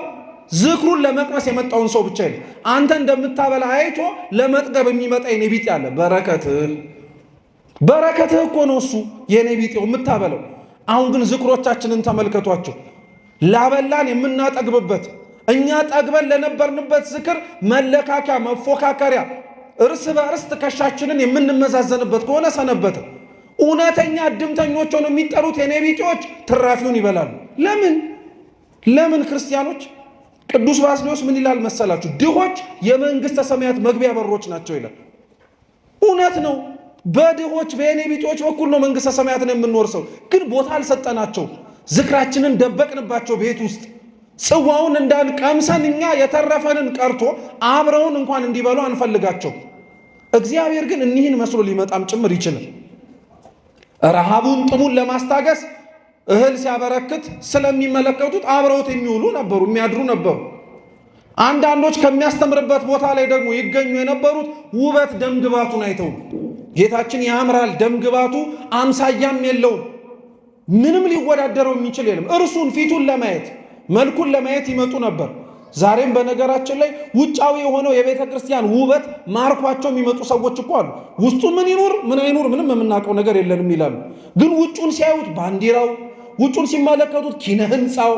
ዝክሩን ለመቅመስ የመጣውን ሰው ብቻ ነው። አንተ እንደምታበላ አይቶ ለመጥገብ የሚመጣ የኔ ቢጤ አለ። በረከትህ እኮ ነው እሱ የኔ ቢጤው የምታበለው። አሁን ግን ዝክሮቻችንን ተመልከቷቸው። ላበላን የምናጠግብበት እኛ ጠግበን ለነበርንበት ዝክር መለካከያ መፎካከሪያ እርስ በእርስ ትከሻችንን የምንመዛዘንበት ከሆነ ሰነበተ። እውነተኛ እድምተኞች ሆነው የሚጠሩት የኔ ቢጤዎች ትራፊውን ይበላሉ። ለምን ክርስቲያኖች? ቅዱስ ባስልዮስ ምን ይላል መሰላችሁ? ድሆች የመንግስተ ሰማያት መግቢያ በሮች ናቸው ይላል። እውነት ነው። በድሆች በኔ ቢጤዎች በኩል ነው መንግስተ ሰማያትን የምንወርሰው። ግን ቦታ አልሰጠናቸው። ዝክራችንን ደበቅንባቸው ቤት ውስጥ። ጽዋውን እንዳንቀምሰን እኛ የተረፈንን ቀርቶ አብረውን እንኳን እንዲበሉ አንፈልጋቸው። እግዚአብሔር ግን እኒህን መስሎ ሊመጣም ጭምር ይችላል። ረሃቡን ጥሙን ለማስታገስ እህል ሲያበረክት ስለሚመለከቱት አብረውት የሚውሉ ነበሩ፣ የሚያድሩ ነበሩ። አንዳንዶች ከሚያስተምርበት ቦታ ላይ ደግሞ ይገኙ የነበሩት ውበት ደምግባቱን አይተው ጌታችን ያምራል፣ ደምግባቱ አምሳያም የለውም፣ ምንም ሊወዳደረው የሚችል የለም፣ እርሱን ፊቱን ለማየት መልኩን ለማየት ይመጡ ነበር። ዛሬም በነገራችን ላይ ውጫዊ የሆነው የቤተ ክርስቲያን ውበት ማርኳቸው የሚመጡ ሰዎች እኮ አሉ። ውስጡ ምን ይኑር ምን አይኑር ምንም የምናውቀው ነገር የለንም ይላሉ። ግን ውጩን ሲያዩት ባንዲራው፣ ውጩን ሲመለከቱት ኪነ ህንፃው፣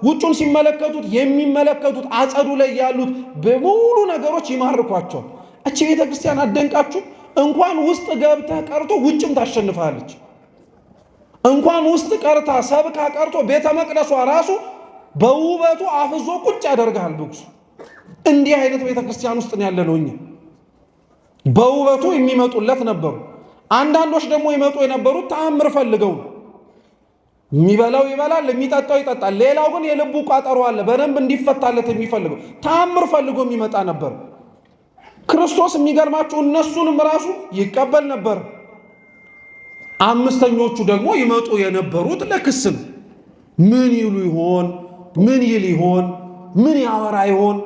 ውጩን ሲመለከቱት የሚመለከቱት አጸዱ ላይ ያሉት በሙሉ ነገሮች ይማርኳቸዋል። እቺ ቤተ ክርስቲያን አደንቃችሁ እንኳን ውስጥ ገብተህ ቀርቶ ውጭም ታሸንፋለች። እንኳን ውስጥ ቀርታ ሰብካ ቀርቶ ቤተ መቅደሷ ራሱ በውበቱ አፍዞ ቁጭ ያደርጋል ንጉሱ። እንዲህ አይነት ቤተ ክርስቲያን ውስጥ ያለ ነው። እኛ በውበቱ የሚመጡለት ነበሩ። አንዳንዶች ደግሞ ይመጡ የነበሩት ተአምር ፈልገው፣ የሚበላው ይበላል፣ የሚጠጣው ይጠጣል። ሌላው ግን የልቡ ቋጠሮ አለ በደንብ እንዲፈታለት የሚፈልገው ተአምር ፈልጎ የሚመጣ ነበር። ክርስቶስ የሚገርማችሁ እነሱንም ራሱ ይቀበል ነበር። አምስተኞቹ ደግሞ ይመጡ የነበሩት ለክስም ምን ይሉ ይሆን? ምን ይል ይሆን? ምን ያወራ ይሆን?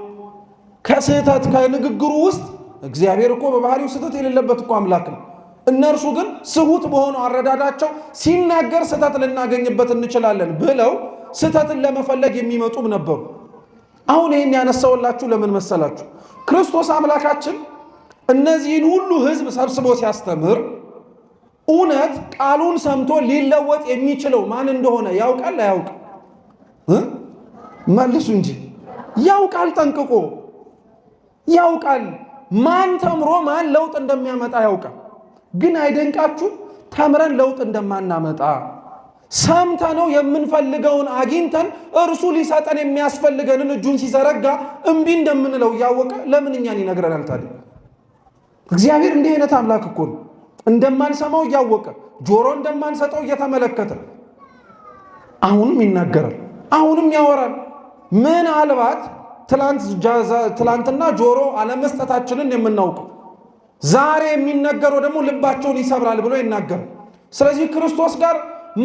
ከስህተት ከንግግሩ ውስጥ እግዚአብሔር እኮ በባህሪው ስህተት የሌለበት እኮ አምላክ ነው። እነርሱ ግን ስሁት በሆነው አረዳዳቸው ሲናገር ስህተት ልናገኝበት እንችላለን ብለው ስህተትን ለመፈለግ የሚመጡም ነበሩ። አሁን ይህን ያነሳውላችሁ ለምን መሰላችሁ? ክርስቶስ አምላካችን እነዚህን ሁሉ ሕዝብ ሰብስቦ ሲያስተምር እውነት ቃሉን ሰምቶ ሊለወጥ የሚችለው ማን እንደሆነ ያውቃል አያውቅም? መልሱ እንጂ። ያውቃል፣ ጠንቅቆ ያውቃል። ማን ተምሮ ማን ለውጥ እንደሚያመጣ ያውቃል። ግን አይደንቃችሁ? ተምረን ለውጥ እንደማናመጣ ሰምተነው የምንፈልገውን አግኝተን እርሱ ሊሰጠን የሚያስፈልገንን እጁን ሲዘረጋ እምቢ እንደምንለው እያወቀ ለምን እኛን ይነግረናል ታዲያ? እግዚአብሔር እንዲህ አይነት አምላክ እኮ ነው። እንደማንሰማው እያወቀ ጆሮ እንደማንሰጠው እየተመለከተ አሁንም ይናገራል፣ አሁንም ያወራል። ምናልባት ትላንትና ጆሮ አለመስጠታችንን የምናውቀው ዛሬ የሚነገረው ደግሞ ልባቸውን ይሰብራል ብሎ ይናገራል። ስለዚህ ክርስቶስ ጋር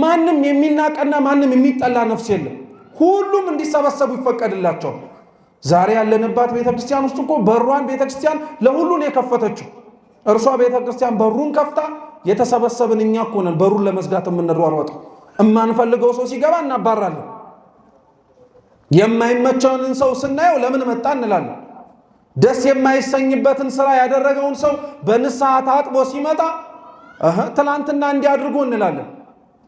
ማንም የሚናቀና ማንም የሚጠላ ነፍስ የለም። ሁሉም እንዲሰበሰቡ ይፈቀድላቸዋል። ዛሬ ያለንባት ቤተክርስቲያን ውስጥ እኮ በሯን ቤተክርስቲያን ለሁሉን የከፈተችው እርሷ ቤተክርስቲያን በሩን ከፍታ የተሰበሰብን እኛ እኮ ነን በሩን ለመዝጋት የምንሯሯጠው። እማንፈልገው ሰው ሲገባ እናባራለን። የማይመቸውን ሰው ስናየው ለምን መጣ እንላለን። ደስ የማይሰኝበትን ስራ ያደረገውን ሰው በንስሐ ታጥቦ ሲመጣ ትላንትና እንዲያድርጎ እንላለን።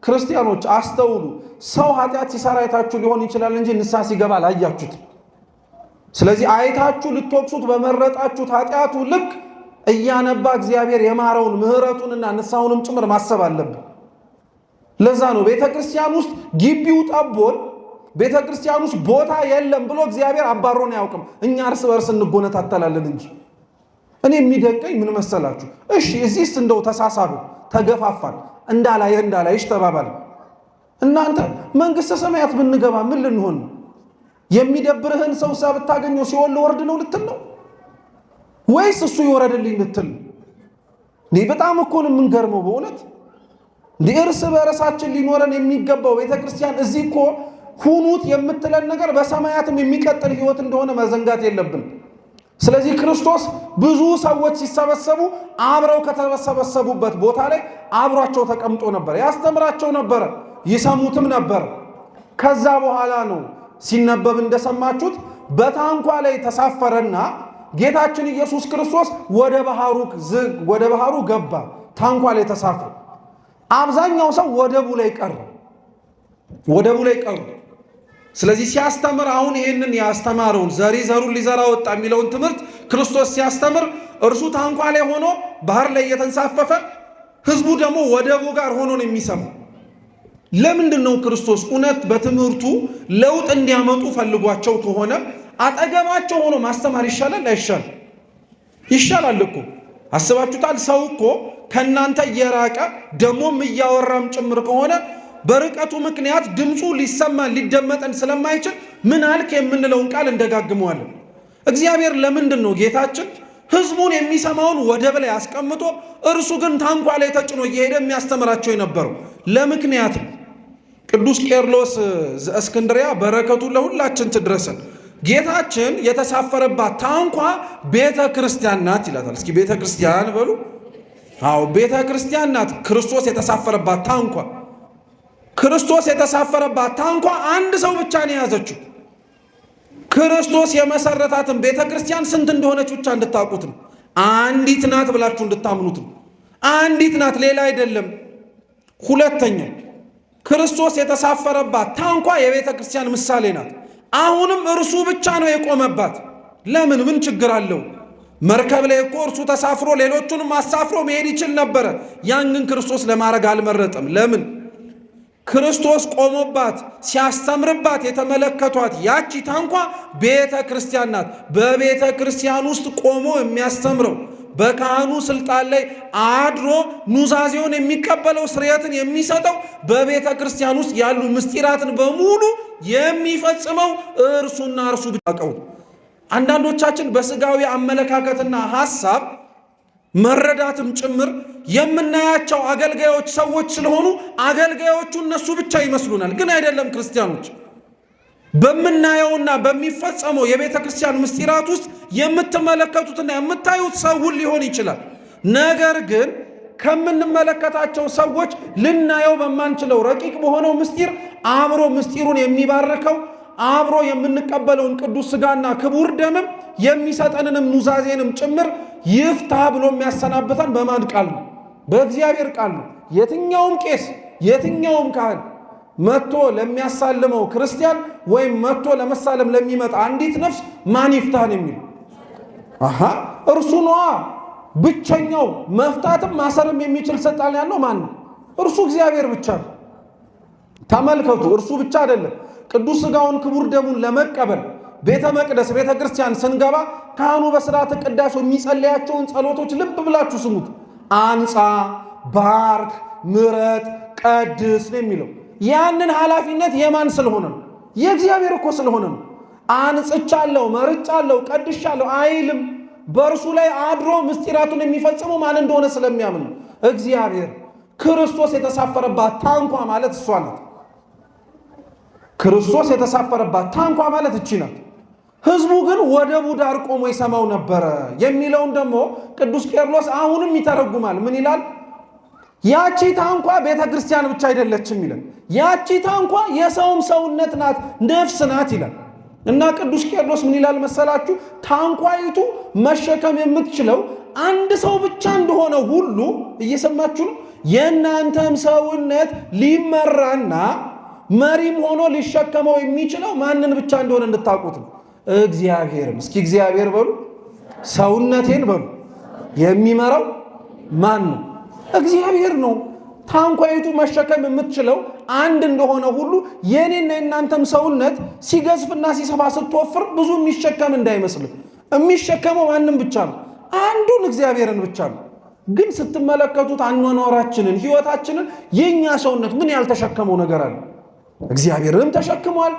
ክርስቲያኖች አስተውሉ። ሰው ኃጢአት ሲሰራ አይታችሁ ሊሆን ይችላል እንጂ ንስሐ ሲገባ አላያችሁትም። ስለዚህ አይታችሁ ልትወቅሱት በመረጣችሁት ኃጢአቱ ልክ እያነባ እግዚአብሔር የማረውን ምሕረቱንና ንስሐውንም ጭምር ማሰብ አለብን። ለዛ ነው ቤተ ክርስቲያን ውስጥ ግቢው ጠቦን ቤተ ክርስቲያን ውስጥ ቦታ የለም ብሎ እግዚአብሔር አባሮን አያውቅም። እኛ እርስ በርስ እንጎነታተላለን እንጂ። የሚደንቀኝ ምን መሰላችሁ? እሺ እዚህስ እንደው ተሳሳሉ፣ ተገፋፋል፣ እንዳላይሽ ተባባል። እናንተ መንግስተ ሰማያት ብንገባ ምን ልንሆን ነው? የሚደብርህን ሰው ብታገኘው ሲኦል ልወርድ ነው ልትል ነው ወይስ እሱ ይወረድልኝ ልትል ነው? በጣም እኮ ነው የምንገርመው በእውነት። እርስ በርሳችን ሊኖረን የሚገባው ቤተክርስቲያን እዚህ እኮ ሁኑት የምትለን ነገር በሰማያትም የሚቀጥል ህይወት እንደሆነ መዘንጋት የለብን። ስለዚህ ክርስቶስ ብዙ ሰዎች ሲሰበሰቡ አብረው ከተሰበሰቡበት ቦታ ላይ አብሯቸው ተቀምጦ ነበር፣ ያስተምራቸው ነበረ፣ ይሰሙትም ነበር። ከዛ በኋላ ነው ሲነበብ እንደሰማችሁት በታንኳ ላይ ተሳፈረና ጌታችን ኢየሱስ ክርስቶስ ወደ ባህሩ ገባ። ታንኳ ላይ ተሳፈረ። አብዛኛው ሰው ወደቡ ላይ ቀረ። ስለዚህ ሲያስተምር አሁን ይህንን ያስተማረውን ዘሩን ሊዘራ ወጣ የሚለውን ትምህርት ክርስቶስ ሲያስተምር እርሱ ታንኳ ላይ ሆኖ ባህር ላይ እየተንሳፈፈ ህዝቡ ደግሞ ወደቡ ጋር ሆኖ ነው የሚሰማው። ለምንድን ነው ክርስቶስ እውነት በትምህርቱ ለውጥ እንዲያመጡ ፈልጓቸው ከሆነ አጠገባቸው ሆኖ ማስተማር ይሻላል አይሻል? ይሻላል እኮ። አስባችሁታል? ሰው እኮ ከእናንተ እየራቀ ደሞም እያወራም ጭምር ከሆነ በርቀቱ ምክንያት ድምፁ ሊሰማን ሊደመጠን ስለማይችል ምን አልክ የምንለውን ቃል እንደጋግመዋለን። እግዚአብሔር ለምንድን ነው ጌታችን ህዝቡን የሚሰማውን ወደብ ላይ አስቀምጦ እርሱ ግን ታንኳ ላይ ተጭኖ እየሄደ የሚያስተምራቸው የነበረው? ለምክንያት ቅዱስ ቄርሎስ ዘእስክንድርያ በረከቱ ለሁላችን ትድረሰን። ጌታችን የተሳፈረባት ታንኳ ቤተ ክርስቲያን ናት ይላታል። እስኪ ቤተ ክርስቲያን በሉ። አዎ ቤተ ክርስቲያን ናት ክርስቶስ የተሳፈረባት ታንኳ። ክርስቶስ የተሳፈረባት ታንኳ አንድ ሰው ብቻ ነው የያዘችው። ክርስቶስ የመሰረታትን ቤተ ክርስቲያን ስንት እንደሆነች ብቻ እንድታውቁት ነው። አንዲት ናት ብላችሁ እንድታምኑት ነው። አንዲት ናት፣ ሌላ አይደለም። ሁለተኛው ክርስቶስ የተሳፈረባት ታንኳ የቤተ ክርስቲያን ምሳሌ ናት። አሁንም እርሱ ብቻ ነው የቆመባት። ለምን? ምን ችግር አለው? መርከብ ላይ እኮ እርሱ ተሳፍሮ ሌሎቹንም አሳፍሮ መሄድ ይችል ነበረ። ያን ግን ክርስቶስ ለማድረግ አልመረጠም። ለምን? ክርስቶስ ቆሞባት ሲያስተምርባት የተመለከቷት ያቺ ታንኳ ቤተ ክርስቲያን ናት። በቤተ ክርስቲያን ውስጥ ቆሞ የሚያስተምረው በካህኑ ስልጣን ላይ አድሮ ኑዛዜውን የሚቀበለው ስርየትን የሚሰጠው በቤተ ክርስቲያን ውስጥ ያሉ ምስጢራትን በሙሉ የሚፈጽመው እርሱና እርሱ ብቻ ነው። አንዳንዶቻችን በስጋዊ አመለካከትና ሐሳብ መረዳትም ጭምር የምናያቸው አገልጋዮች ሰዎች ስለሆኑ አገልጋዮቹ እነሱ ብቻ ይመስሉናል። ግን አይደለም። ክርስቲያኖች በምናየውና በሚፈጸመው የቤተ ክርስቲያን ምስጢራት ውስጥ የምትመለከቱትና የምታዩት ሰውን ሊሆን ይችላል። ነገር ግን ከምንመለከታቸው ሰዎች ልናየው በማንችለው ረቂቅ በሆነው ምስጢር አብሮ ምስጢሩን የሚባርከው አብሮ የምንቀበለውን ቅዱስ ሥጋና ክቡር ደምም የሚሰጠንንም ኑዛዜንም ጭምር ይፍታ ብሎ የሚያሰናብተን በማን ቃል ነው? በእግዚአብሔር ቃል ነው። የትኛውም ቄስ የትኛውም ካህን መጥቶ ለሚያሳልመው ክርስቲያን ወይም መጥቶ ለመሳለም ለሚመጣ አንዲት ነፍስ ማን ይፍታን የሚል እርሱ ነዋ። ብቸኛው መፍታትም ማሰርም የሚችል ስልጣን ያለው ማን ነው? እርሱ እግዚአብሔር ብቻ ነው። ተመልከቱ፣ እርሱ ብቻ አይደለም። ቅዱስ ሥጋውን ክቡር ደሙን ለመቀበል ቤተ መቅደስ ቤተ ክርስቲያን ስንገባ ካህኑ በሥርዓተ ቅዳሴ የሚጸለያቸውን ጸሎቶች ልብ ብላችሁ ስሙት። አንጻ፣ ባርክ፣ ምረጥ፣ ቀድስ ነው የሚለው። ያንን ኃላፊነት የማን ስለሆነ ነው? የእግዚአብሔር እኮ ስለሆነ ነው። አንጽቻለሁ፣ መርጫለሁ፣ ቀድሻለሁ አይልም። በእርሱ ላይ አድሮ ምስጢራቱን የሚፈጽመው ማን እንደሆነ ስለሚያምን ነው። እግዚአብሔር። ክርስቶስ የተሳፈረባት ታንኳ ማለት እሷ ናት። ክርስቶስ የተሳፈረባት ታንኳ ማለት እቺ ናት። ሕዝቡ ግን ወደቡ ዳር ቆሞ ይሰማው ነበረ የሚለውን ደግሞ ቅዱስ ቄርሎስ አሁንም ይተረጉማል። ምን ይላል? ያቺ ታንኳ ቤተ ክርስቲያን ብቻ አይደለችም ይላል። ያቺ ታንኳ የሰውም ሰውነት ናት፣ ነፍስ ናት ይላል። እና ቅዱስ ቄርሎስ ምን ይላል መሰላችሁ? ታንኳይቱ መሸከም የምትችለው አንድ ሰው ብቻ እንደሆነ ሁሉ እየሰማችሁ ነው። የእናንተም ሰውነት ሊመራና መሪም ሆኖ ሊሸከመው የሚችለው ማንን ብቻ እንደሆነ እንድታውቁት ነው። እግዚአብሔርን። እስኪ እግዚአብሔር በሉ፣ ሰውነቴን በሉ። የሚመራው ማን ነው? እግዚአብሔር ነው። ታንኳይቱ መሸከም የምትችለው አንድ እንደሆነ ሁሉ የኔና የእናንተም ሰውነት ሲገዝፍና ሲሰፋ ስትወፍር ብዙ የሚሸከም እንዳይመስልም። የሚሸከመው ማንም ብቻ ነው? አንዱን እግዚአብሔርን ብቻ ነው። ግን ስትመለከቱት አኗኗራችንን፣ ህይወታችንን የኛ ሰውነት ምን ያልተሸከመው ነገር አለ? እግዚአብሔርንም ተሸክሟል።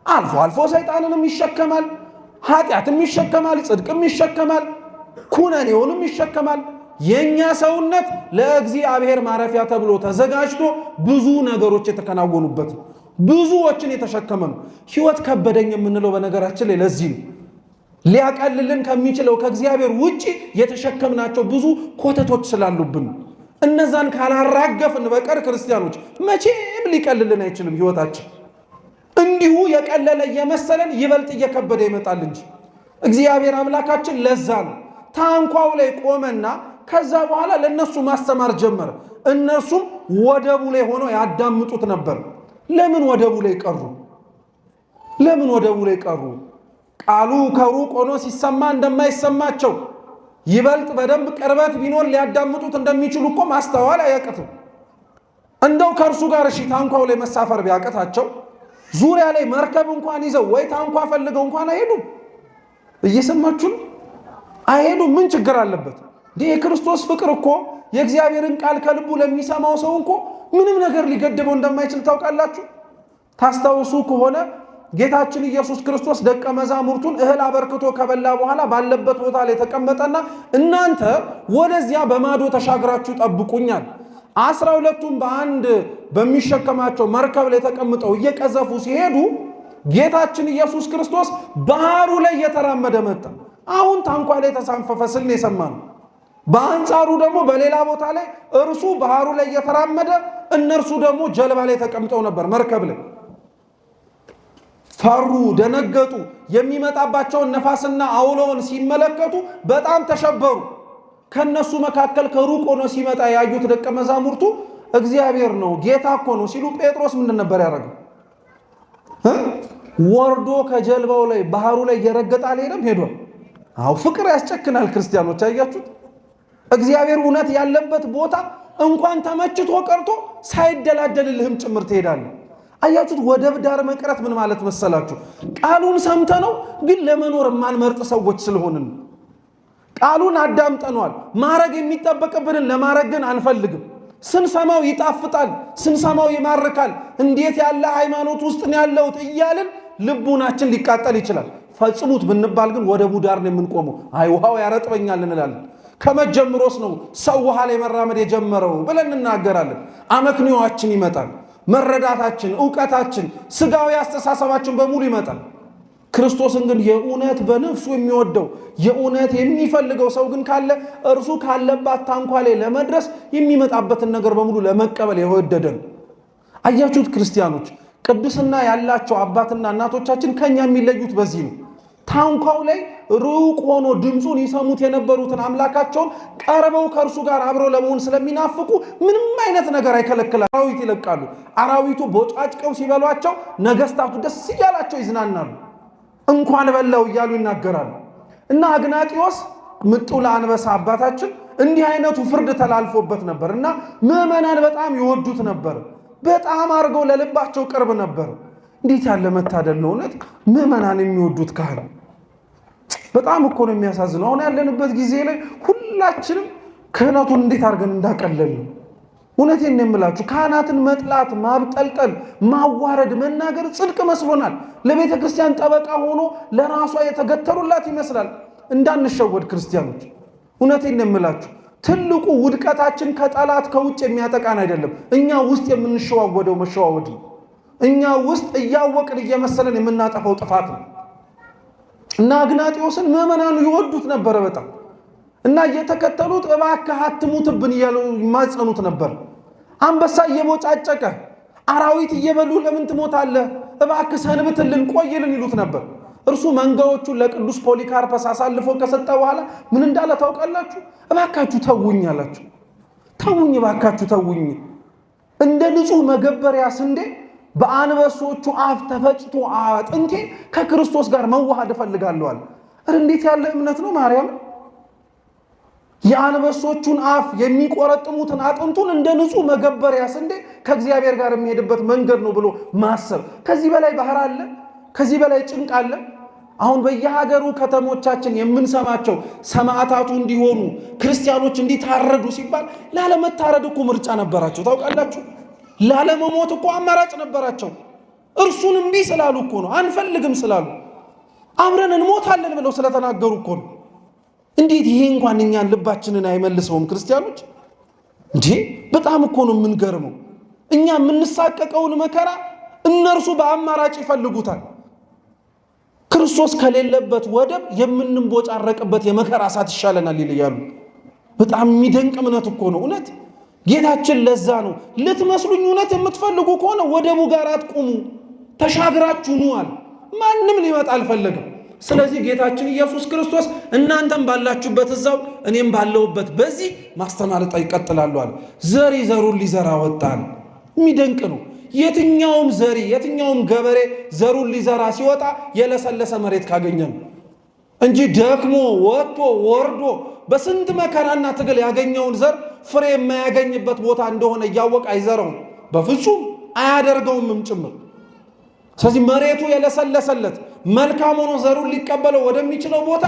አልፎ አልፎ ሰይጣንንም ይሸከማል። ኃጢአትም ይሸከማል። ጽድቅም ይሸከማል። ኩነኔውንም ይሸከማል። የኛ ሰውነት ለእግዚአብሔር ማረፊያ ተብሎ ተዘጋጅቶ ብዙ ነገሮች የተከናወኑበት ነው። ብዙዎችን የተሸከመ ነው። ህይወት ከበደኝ የምንለው በነገራችን ላይ ለዚህ ነው። ሊያቀልልን ከሚችለው ከእግዚአብሔር ውጪ የተሸከምናቸው ብዙ ኮተቶች ስላሉብን ነው። እነዛን ካላራገፍን በቀር ክርስቲያኖች መቼም ሊቀልልን አይችልም ህይወታችን። እንዲሁ የቀለለ እየመሰለን ይበልጥ እየከበደ ይመጣል እንጂ እግዚአብሔር አምላካችን ለዛ ነው ታንኳው ላይ ቆመና ከዛ በኋላ ለነሱ ማስተማር ጀመረ። እነርሱም ወደቡ ላይ ሆነው ያዳምጡት ነበር። ለምን ወደቡ ላይ ቀሩ? ለምን ወደቡ ላይ ቀሩ? ቃሉ ከሩቅ ሆኖ ሲሰማ እንደማይሰማቸው ይበልጥ በደንብ ቅርበት ቢኖር ሊያዳምጡት እንደሚችሉ እኮ ማስተዋል አያቅትም። እንደው ከእርሱ ጋር እሺ ታንኳው ላይ መሳፈር ቢያቅታቸው ዙሪያ ላይ መርከብ እንኳን ይዘው ወይ ታንኳ ፈልገው እንኳን አይሄዱም። እየሰማችሁ አይሄዱም። ምን ችግር አለበት? የክርስቶስ ፍቅር እኮ የእግዚአብሔርን ቃል ከልቡ ለሚሰማው ሰው እኮ ምንም ነገር ሊገድበው እንደማይችል ታውቃላችሁ። ታስታውሱ ከሆነ ጌታችን ኢየሱስ ክርስቶስ ደቀ መዛሙርቱን እህል አበርክቶ ከበላ በኋላ ባለበት ቦታ ላይ ተቀመጠና እናንተ ወደዚያ በማዶ ተሻግራችሁ ጠብቁኛል። 12ቱም በአንድ በሚሸከማቸው መርከብ ላይ ተቀምጠው እየቀዘፉ ሲሄዱ ጌታችን ኢየሱስ ክርስቶስ ባህሩ ላይ እየተራመደ መጣ። አሁን ታንኳ ላይ ተሳንፈፈ ስል ነው የሰማነው። በአንጻሩ ደግሞ በሌላ ቦታ ላይ እርሱ ባህሩ ላይ እየተራመደ እነርሱ ደግሞ ጀልባ ላይ ተቀምጠው ነበር፣ መርከብ ላይ። ፈሩ፣ ደነገጡ። የሚመጣባቸውን ነፋስና አውሎውን ሲመለከቱ በጣም ተሸበሩ። ከነሱ መካከል ከሩቅ ሆኖ ሲመጣ ያዩት ደቀ መዛሙርቱ እግዚአብሔር ነው ጌታ እኮ ነው ሲሉ ጴጥሮስ ምንድን ነበር ያደረገው? ወርዶ ከጀልባው ላይ ባህሩ ላይ እየረገጠ አልሄደም፣ ሄዷል። አው ፍቅር ያስጨክናል ክርስቲያኖች። አያችሁት? እግዚአብሔር እውነት ያለበት ቦታ እንኳን ተመችቶ ቀርቶ ሳይደላደልልህም ጭምር ትሄዳለህ። አያችሁት? ወደብ ዳር መቅረት ምን ማለት መሰላችሁ? ቃሉን ሰምተነው ግን ለመኖር የማንመርጥ ሰዎች ስለሆንን ቃሉን አዳምጠነዋል። ማረግ የሚጠበቅብንን ለማረግ ግን አንፈልግም። ስንሰማው ይጣፍጣል፣ ስንሰማው ይማርካል። እንዴት ያለ ሃይማኖት ውስጥ ነው ያለሁት እያልን ልቡናችን ሊቃጠል ይችላል። ፈጽሙት ብንባል ግን ወደቡ ዳር ነው የምንቆመው። አይ ውሃው ያረጥበኛል እንላለን። ከመጀመሮስ ነው ሰው ውሃ ላይ መራመድ የጀመረው ብለን እናገራለን። አመክንዮአችን ይመጣል። መረዳታችን፣ ዕውቀታችን፣ ስጋዊ አስተሳሰባችን በሙሉ ይመጣል። ክርስቶስን ግን የእውነት በነፍሱ የሚወደው የእውነት የሚፈልገው ሰው ግን ካለ እርሱ ካለባት ታንኳ ላይ ለመድረስ የሚመጣበትን ነገር በሙሉ ለመቀበል የወደደን። አያችሁት ክርስቲያኖች፣ ቅድስና ያላቸው አባትና እናቶቻችን ከኛ የሚለዩት በዚህ ነው። ታንኳው ላይ ሩቅ ሆኖ ድምፁን ይሰሙት የነበሩትን አምላካቸውን ቀርበው ከእርሱ ጋር አብረው ለመሆን ስለሚናፍቁ ምንም አይነት ነገር አይከለክላል። አራዊት ይለቃሉ። አራዊቱ ቦጫጭቀው ሲበሏቸው ነገስታቱ ደስ እያላቸው ይዝናናሉ። እንኳን በላው እያሉ ይናገራሉ። እና አግናጢዮስ ምጡዕ ለአንበሳ አባታችን እንዲህ አይነቱ ፍርድ ተላልፎበት ነበር እና ምዕመናን በጣም ይወዱት ነበር። በጣም አድርገው ለልባቸው ቅርብ ነበር። እንዴት ያለ መታደል ነው እውነት! ምዕመናን የሚወዱት ካህን በጣም እኮ ነው የሚያሳዝነው። አሁን ያለንበት ጊዜ ላይ ሁላችንም ክህነቱን እንዴት አድርገን እንዳቀለል ነው። እውነቴን ነው የምላችሁ። ካህናትን መጥላት፣ ማብጠልጠል፣ ማዋረድ፣ መናገር ጽድቅ መስሎናል። ለቤተ ክርስቲያን ጠበቃ ሆኖ ለራሷ የተገተሩላት ይመስላል። እንዳንሸወድ ክርስቲያኖች፣ እውነቴን ነው የምላችሁ። ትልቁ ውድቀታችን ከጠላት ከውጭ የሚያጠቃን አይደለም፣ እኛ ውስጥ የምንሸዋወደው መሸዋወድ ነው። እኛ ውስጥ እያወቅን እየመሰለን የምናጠፋው ጥፋት ነው። እና አግናጢዮስን ምዕመናኑ ይወዱት ነበረ በጣም እና እየተከተሉት እባክህ አትሙትብን እያሉ ይማጸኑት ነበር። አንበሳ እየቦጫጨቀ አራዊት እየበሉ ለምን ትሞታለህ? እባክህ ሰንብትልን፣ ቆይልን ይሉት ነበር። እርሱ መንጋዎቹን ለቅዱስ ፖሊካርፐስ አሳልፎ ከሰጠ በኋላ ምን እንዳለ ታውቃላችሁ? እባካችሁ ተውኝ አላቸው። ተውኝ፣ እባካችሁ ተውኝ። እንደ ንጹሕ መገበሪያ ስንዴ በአንበሶቹ አፍ ተፈጭቶ አጥንቴ ከክርስቶስ ጋር መዋሃድ እፈልጋለሁ አለ። እንዴት ያለ እምነት ነው! ማርያም የአንበሶቹን አፍ የሚቆረጥሙትን አጥንቱን እንደ ንጹሕ መገበሪያ ስንዴ ከእግዚአብሔር ጋር የሚሄድበት መንገድ ነው ብሎ ማሰብ። ከዚህ በላይ ባህር አለ? ከዚህ በላይ ጭንቅ አለ? አሁን በየሀገሩ ከተሞቻችን የምንሰማቸው ሰማዕታቱ እንዲሆኑ ክርስቲያኖች እንዲታረዱ ሲባል ላለመታረድ እኮ ምርጫ ነበራቸው። ታውቃላችሁ? ላለመሞት እኮ አማራጭ ነበራቸው። እርሱን እምቢ ስላሉ እኮ ነው። አንፈልግም ስላሉ አብረን እንሞታለን ብለው ስለተናገሩ እኮ ነው። እንዴት ይሄ እንኳን እኛን ልባችንን አይመልሰውም? ክርስቲያኖች እንጂ በጣም እኮ ነው የምንገርመው። እኛ የምንሳቀቀውን መከራ እነርሱ በአማራጭ ይፈልጉታል። ክርስቶስ ከሌለበት ወደብ የምንቦጫረቅበት የመከራ እሳት ይሻለናል ይላሉ። በጣም የሚደንቅ እምነት እኮ ነው እውነት። ጌታችን ለዛ ነው ልትመስሉኝ እውነት የምትፈልጉ ከሆነ ወደቡ ጋር አትቁሙ፣ ተሻግራችሁ ኑ አለ። ማንም ሊመጣ አልፈለግም። ስለዚህ ጌታችን ኢየሱስ ክርስቶስ እናንተም ባላችሁበት እዛው እኔም ባለሁበት በዚህ ማስተማር ይቀጥላሉ አለ። ዘሪ ዘሩን ሊዘራ ወጣን። የሚደንቅ ነው። የትኛውም ዘሪ የትኛውም ገበሬ ዘሩን ሊዘራ ሲወጣ የለሰለሰ መሬት ካገኘ ነው እንጂ ደክሞ ወጥቶ ወርዶ በስንት መከራና ትግል ያገኘውን ዘር ፍሬ የማያገኝበት ቦታ እንደሆነ እያወቀ አይዘራውም። በፍጹም አያደርገውምም ጭምር። ስለዚህ መሬቱ የለሰለሰለት መልካም ሆኖ ዘሩን ሊቀበለው ወደሚችለው ቦታ